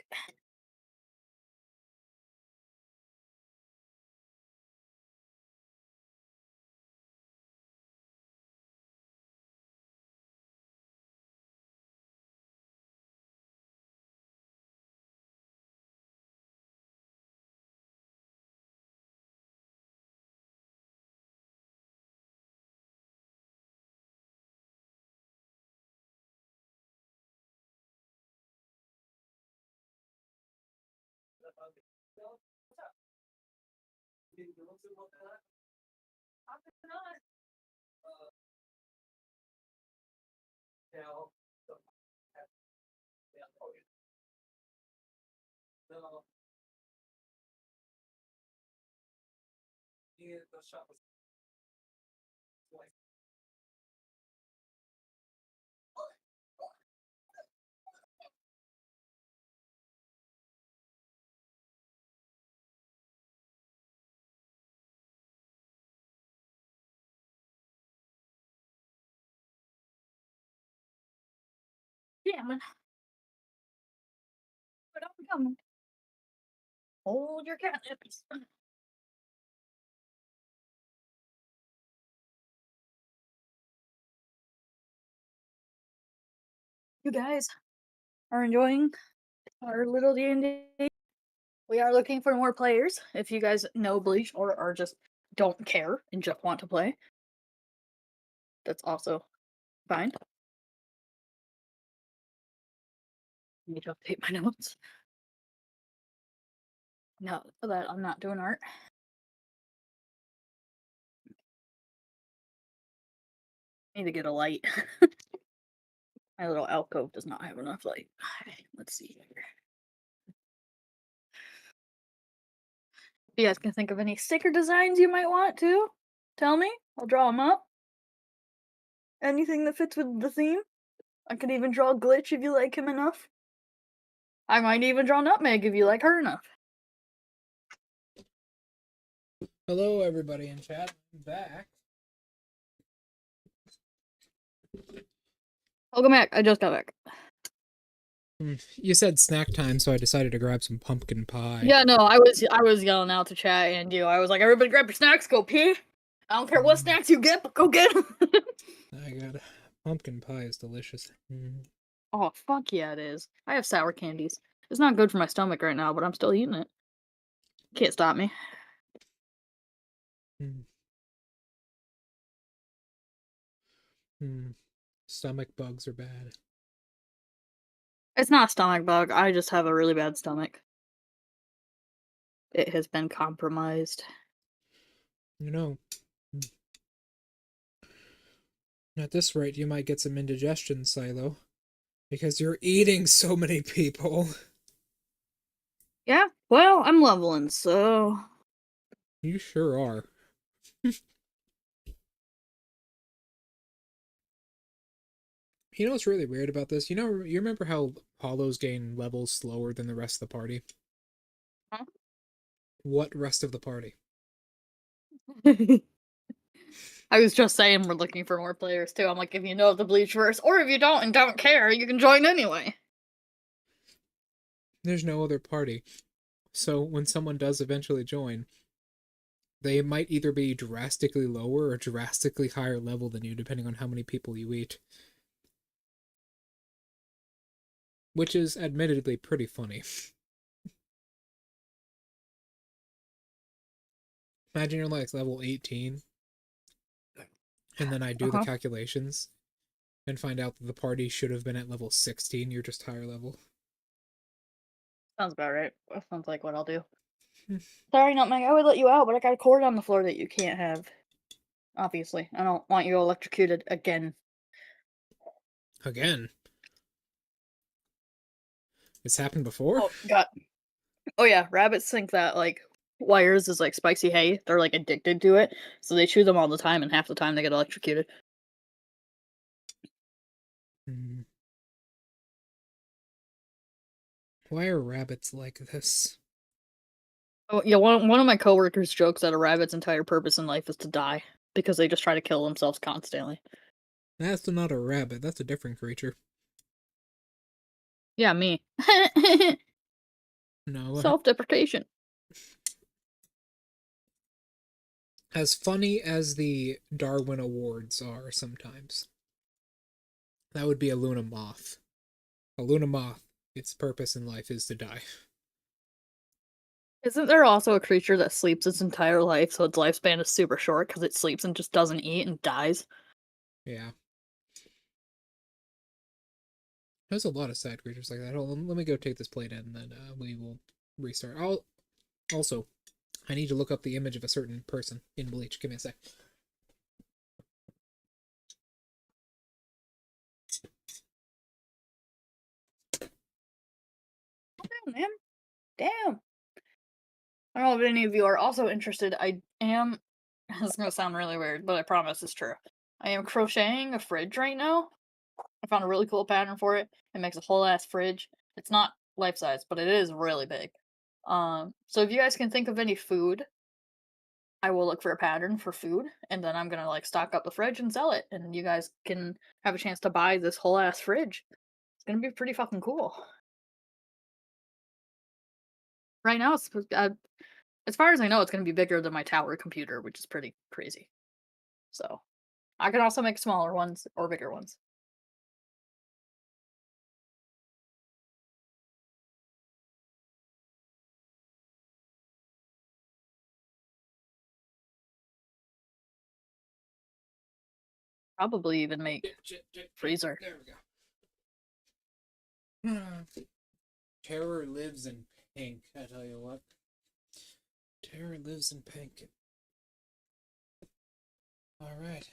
B: Yeah, man. But I'm coming. Hold your catnips. You guys are enjoying our little D&D. We are looking for more players. If you guys know Bleach or are just don't care and just want to play, that's also fine. I need to update my notes. No, for that I'm not doing art. Need to get a light. My little alcove does not have enough light. Let's see here. If you guys can think of any sticker designs you might want to, tell me. I'll draw them up. Anything that fits with the theme. I could even draw Glitch if you like him enough. I might even draw Nutmeg if you like her enough.
A: Hello, everybody in chat. I'm back.
B: Welcome back. I just got back.
A: You said snack time, so I decided to grab some pumpkin pie.
B: Yeah, no, I was yelling out to chat and you. I was like, everybody grab your snacks, go pee. I don't care what snacks you get, but go get them.
A: I got pumpkin pie is delicious.
B: Oh, fuck yeah, it is. I have sour candies. It's not good for my stomach right now, but I'm still eating it. Can't stop me.
A: Stomach bugs are bad.
B: It's not a stomach bug. I just have a really bad stomach. It has been compromised.
A: You know, at this rate, you might get some indigestion, Silo, because you're eating so many people.
B: Yeah, well, I'm leveling, so...
A: You sure are. You know what's really weird about this? You remember how Hollows gain levels slower than the rest of the party?
B: Huh?
A: What rest of the party?
B: I was just saying we're looking for more players too. I'm like, if you know the Bleach verse, or if you don't and don't care, you can join anyway.
A: There's no other party. So when someone does eventually join, they might either be drastically lower or drastically higher level than you, depending on how many people you eat. Which is admittedly pretty funny. Imagine you're like level 18, and then I do the calculations and find out that the party should have been at level 16, you're just higher level.
B: Sounds about right. That sounds like what I'll do. Sorry, Nutmeg, I would let you out, but I got a cord on the floor that you can't have. Obviously. I don't want you electrocuted again.
A: Again? It's happened before?
B: Oh, God. Oh, yeah. Rabbits think that, like, wires is like spicy hay. They're, like, addicted to it. So they chew them all the time, and half the time they get electrocuted.
A: Why are rabbits like this?
B: Oh, yeah, one of my coworkers jokes that a rabbit's entire purpose in life is to die. Because they just try to kill themselves constantly.
A: That's not a rabbit. That's a different creature.
B: Yeah, me.
A: No.
B: Self-deprecation.
A: As funny as the Darwin Awards are sometimes, that would be a Luna moth. A Luna moth, its purpose in life is to die.
B: Isn't there also a creature that sleeps its entire life, so its lifespan is super short because it sleeps and just doesn't eat and dies?
A: Yeah. There's a lot of sad creatures like that. Hold on, let me go take this plate in, and then we will restart. Also, I need to look up the image of a certain person in Bleach. Give me a sec.
B: Damn, man. Damn. I don't know if any of you are also interested. I am. This is gonna sound really weird, but I promise it's true. I am crocheting a fridge right now. I found a really cool pattern for it. It makes a whole ass fridge. It's not life size, but it is really big. So if you guys can think of any food, I will look for a pattern for food, and then I'm gonna like stock up the fridge and sell it, and you guys can have a chance to buy this whole ass fridge. It's gonna be pretty fucking cool. right now, it's supposed as far as I know, it's going to be bigger than my tower computer, which is pretty crazy. So, I can also make smaller ones or bigger ones. Probably even make freezer.
A: There we go. Terror lives in pink, I tell you what. Terror lives in pink. Alright.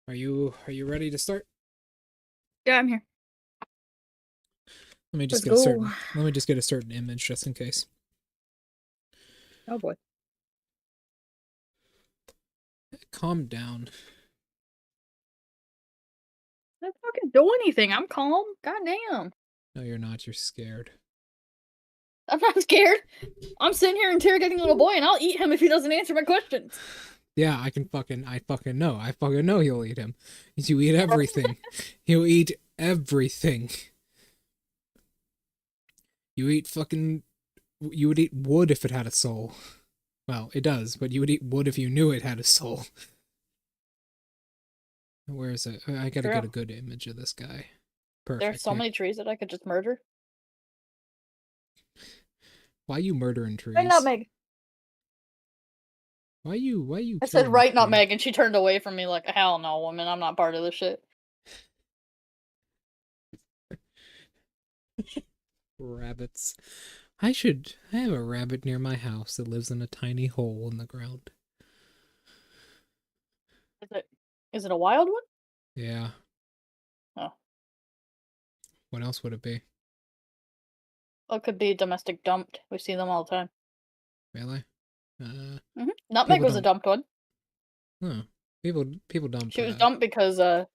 A: Are you ready to start?
B: Yeah, I'm here.
A: Let me just
B: Let's
A: get
B: go.
A: let me just get a certain image just in case.
B: Oh boy.
A: Calm down.
B: I don't fucking do anything. I'm calm. God damn.
A: No, you're not. You're scared.
B: I'm not scared. I'm sitting here interrogating a little boy, and I'll eat him if he doesn't answer my questions.
A: Yeah, I fucking know. I fucking know he'll eat him. You eat everything. He'll eat everything. You would eat wood if it had a soul. Well, it does, but you would eat wood if you knew it had a soul. Where is it? I gotta get a good image of this guy. Perfect.
B: There are so many trees that I could just murder.
A: Why you murdering trees?
C: Right, nutmeg.
A: Why you?
B: I said
A: killing
B: right
A: trees?
B: nutmeg, and she turned away from me like, hell no, woman, I'm not part of this shit.
A: Rabbits. I have a rabbit near my house that lives in a tiny hole in the ground.
B: Is it a wild one?
A: Yeah.
B: Oh.
A: What else would it be?
B: Well, it could be domestic dumped. We see them all the time.
A: Really?
B: Nutmeg was
A: don't-
B: a dumped one.
A: Oh. People dump.
B: She was dumped because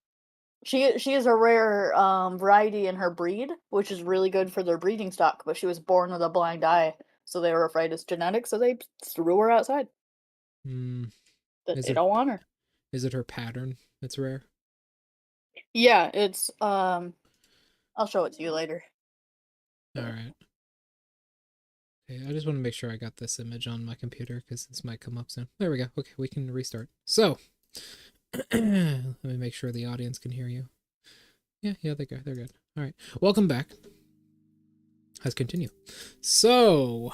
B: she is a rare variety in her breed, which is really good for their breeding stock. But she was born with a blind eye, so they were afraid it's genetic, so they threw her outside.
A: Is
B: They
A: it-
B: don't want her.
A: Is it her pattern that's rare?
B: Yeah, it's I'll show it to you later.
A: All right. Okay, I just want to make sure I got this image on my computer because this might come up soon. There we go. Okay, we can restart. So, let me make sure the audience can hear you. Yeah, they're good. They're good. All right, welcome back. Let's continue. So,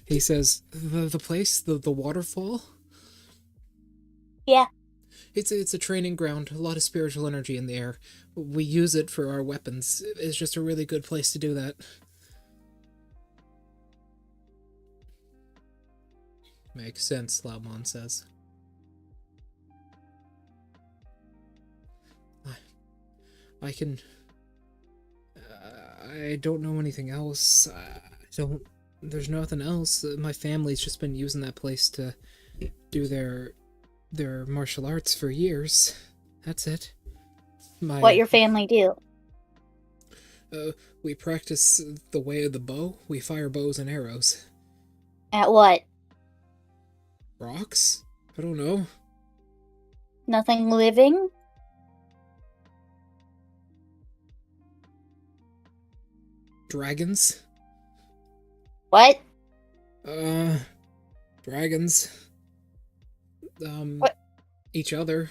A: he says the place, the waterfall.
D: Yeah.
A: It's a training ground. A lot of spiritual energy in the air. We use it for our weapons. It's just a really good place to do that. Makes sense, Laumon says. I can... I don't know anything else. There's nothing else. My family's just been using that place to do their martial arts for years. That's it.
D: What your family do?
A: We practice the way of the bow. We fire bows and arrows.
D: At what?
A: Rocks? I don't know.
D: Nothing living?
A: Dragons?
D: What?
A: Dragons.
D: What?
A: Each other.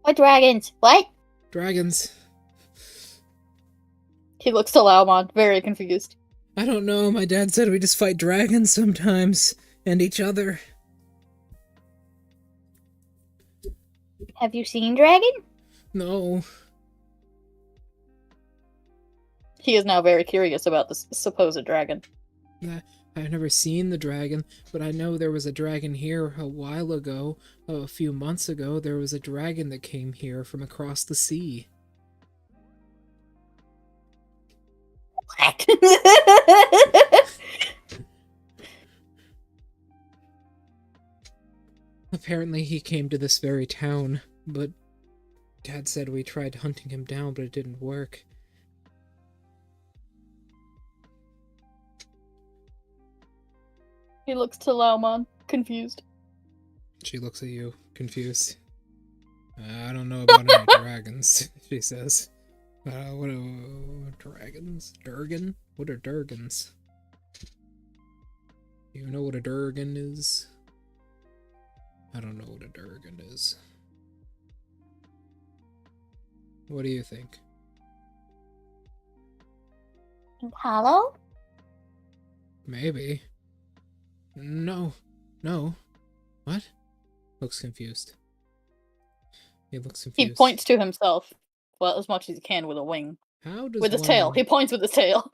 D: What dragons? What?
A: Dragons.
B: He looks to Laumon, very confused.
A: I don't know. My dad said we just fight dragons sometimes. And each other.
D: Have you seen dragon?
A: No.
B: He is now very curious about this supposed dragon.
A: I've never seen the dragon, but I know there was a dragon here a while ago. A few months ago, there was a dragon that came here from across the sea.
D: What?
A: Apparently he came to this very town, but Dad said we tried hunting him down, but it didn't work.
B: He looks to Laumon, confused.
A: She looks at you, confused. I don't know about any dragons, she says. What are dragons? Durgan? What are Durgans? You know what a Durgan is? I don't know what a Durgan is. What do you think?
D: Hollow?
A: Maybe. No. No. What? Looks confused. He looks
B: He
A: confused.
B: points to himself, well, as much as he can with a wing.
A: How does
B: With his
A: one...
B: tail. He points with his tail.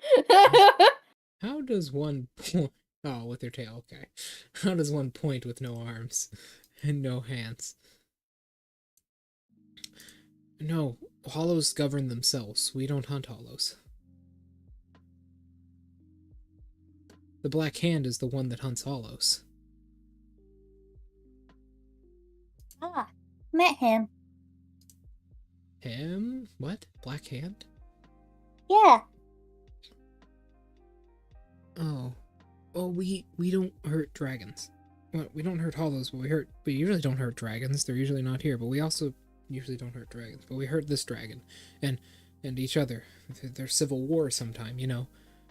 A: How does one... Oh, with their tail, okay. How does one point with no arms and no hands? No, hollows govern themselves. We don't hunt hollows. The Black Hand is the one that hunts hollows.
D: Ah, met him.
A: Him? What? Black Hand?
D: Yeah.
A: Oh. Oh, we don't hurt dragons. Well, we don't hurt hollows, but we usually don't hurt dragons. They're usually not here, but we also usually don't hurt dragons. But we hurt this dragon and each other. There's civil war sometime, you know.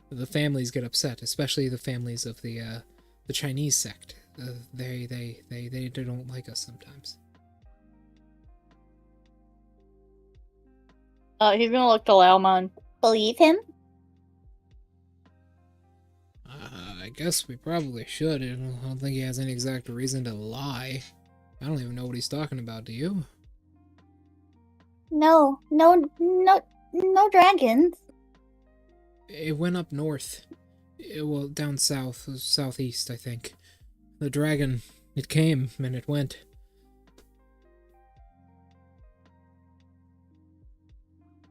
A: The families get upset, especially the families of the Chinese sect. They don't like us sometimes.
B: He's gonna look to Laomon.
D: Believe him?
A: I guess we probably should. I don't think he has any exact reason to lie. I don't even know what he's talking about, do you?
D: No dragons.
A: It went up north. Well, down south, southeast, I think. The dragon, it came and it went.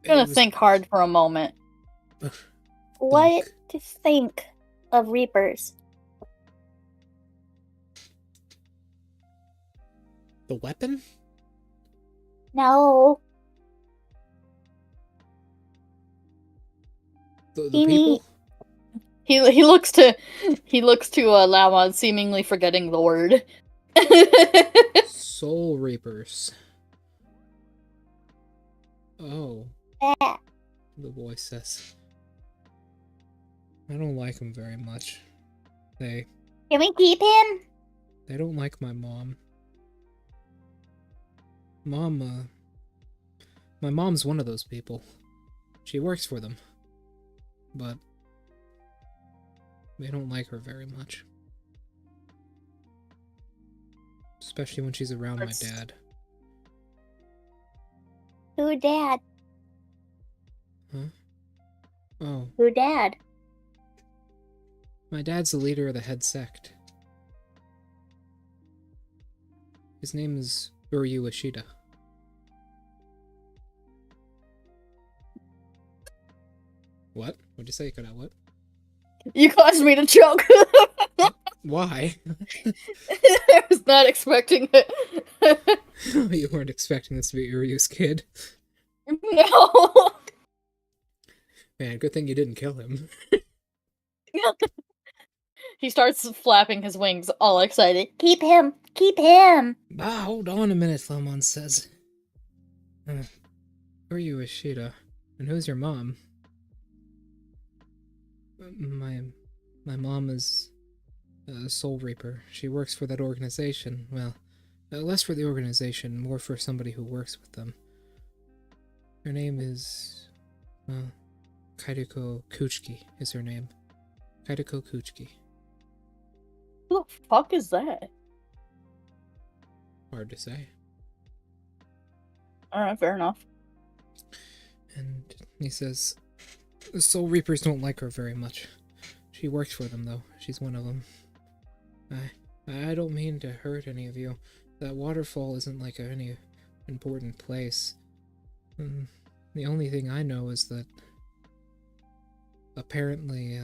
B: I'm gonna think hard for a moment.
D: What to think of Reapers?
A: The weapon?
D: No.
A: The
D: Beanie.
A: people?
B: He looks to Laomon, seemingly forgetting the word.
A: Soul Reapers. Oh,
D: Ah,
A: the boy says. I don't like them very much. They
D: can we keep him?
A: don't like my mom. My mom's one of those people. She works for them. But they don't like her very much. Especially when she's around my dad.
D: Who dad?
A: Huh? Oh,
D: Who dad?
A: my dad's the leader of the head sect. His name is Uryu Ishida. What? What'd you say? Cut out what?
B: You caused me to choke.
A: Why?
B: I was not expecting it.
A: You weren't expecting this to be Uryu's kid.
B: No.
A: Man, good thing you didn't kill him.
B: He starts flapping his wings, all excited.
D: Keep him! Keep him!
A: Ah, hold on a minute, Lamon says. Uryu Ishida. And who's your mom? My mom is a Soul Reaper. She works for that organization. Well, less for the organization, more for somebody who works with them. Her name is... well, Kaidako Kuchiki is her name. Kaidako Kuchiki.
B: Who the fuck is that?
A: Hard to say.
B: Alright, fair enough.
A: And he says, the Soul Reapers don't like her very much. She works for them, though. She's one of them. I don't mean to hurt any of you. That waterfall isn't like any important place. The only thing I know is that apparently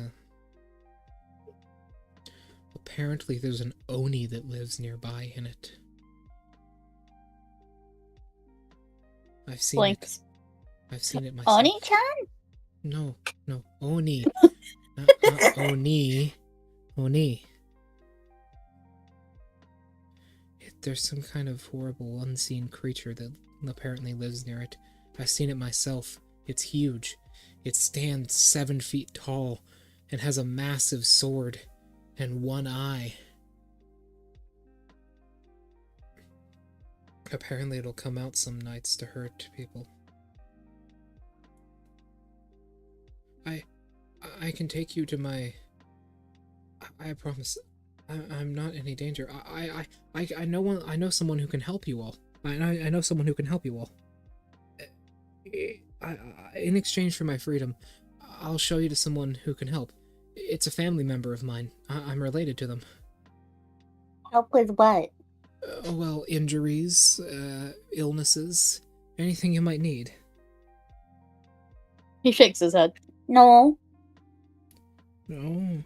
A: there's an Oni that lives nearby in it. I've seen
B: Blinks.
A: it. I've seen it myself.
D: Oni-chan?
A: No, Oni. not Oni. Oni. There's some kind of horrible, unseen creature that apparently lives near it. I've seen it myself. It's huge. It stands 7 feet tall and has a massive sword and one eye. Apparently it'll come out some nights to hurt people. I can take you to my... I promise. I'm not in any danger. I know someone who can help you all. I know someone who can help you all. In exchange for my freedom, I'll show you to someone who can help. It's a family member of mine. I'm related to them.
D: Help with what?
A: Well, injuries, illnesses, anything you might need.
B: He shakes his head.
D: No.
A: No.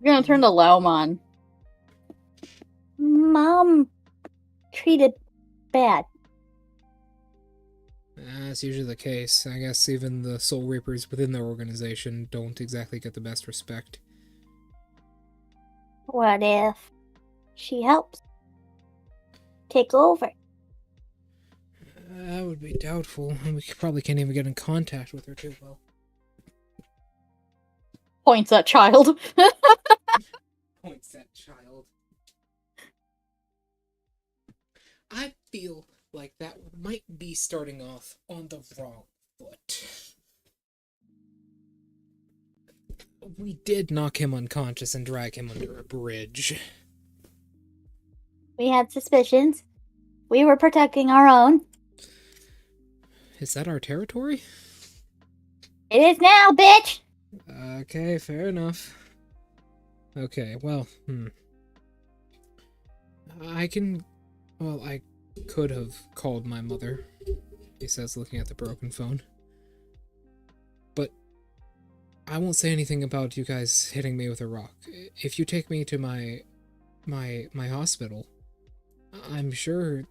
B: We're gonna turn to Laomon.
D: Mom treated bad.
A: That's usually the case. I guess even the Soul Reapers within their organization don't exactly get the best respect.
D: What if she helps take over?
A: That would be doubtful, and we probably can't even get in contact with her too well.
B: Points at child.
A: Points at child. I feel like that might be starting off on the wrong foot. We did knock him unconscious and drag him under a bridge.
D: We had suspicions. We were protecting our own.
A: Is that our territory?
D: It is now, bitch!
A: Okay, fair enough. Okay, well, I could have called my mother, he says, looking at the broken phone. But I won't say anything about you guys hitting me with a rock. If you take me to my hospital, I'm sure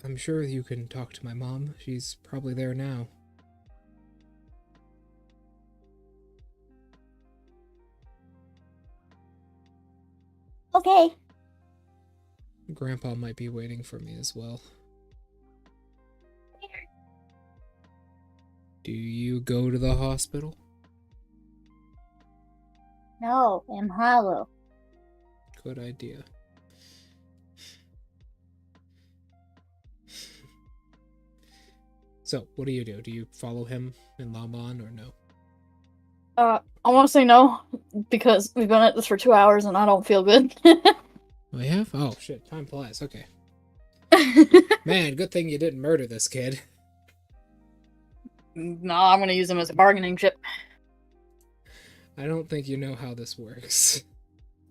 A: you can talk to my mom. She's probably there now.
D: Okay.
A: Grandpa might be waiting for me as well. Do you go to the hospital?
D: No, I'm hollow.
A: Good idea. So, what do? Do you follow him in Laomon or no?
B: I want to say no, because we've been at this for 2 hours and I don't feel good.
A: We have? Oh, shit. Time flies. Okay. Man, good thing you didn't murder this kid.
B: Nah, I'm gonna use him as a bargaining chip.
A: I don't think you know how this works.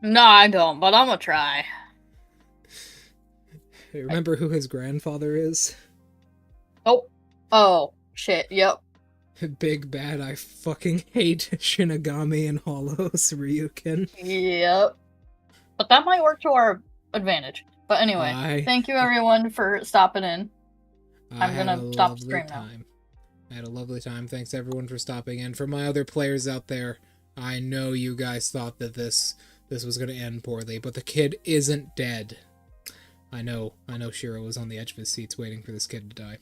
B: No, I don't, but I'm gonna try.
A: Remember who his grandfather is?
B: Oh, shit, yep.
A: Big bad, I fucking hate Shinigami and Hollows Ryukin.
B: Yep. But that might work to our advantage. But anyway, thank you everyone for stopping in. I'm gonna stop stream now.
A: I had a lovely time. Thanks everyone for stopping in. For my other players out there, I know you guys thought that this was gonna end poorly, but the kid isn't dead. I know Shiro was on the edge of his seats waiting for this kid to die.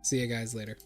A: See you guys later.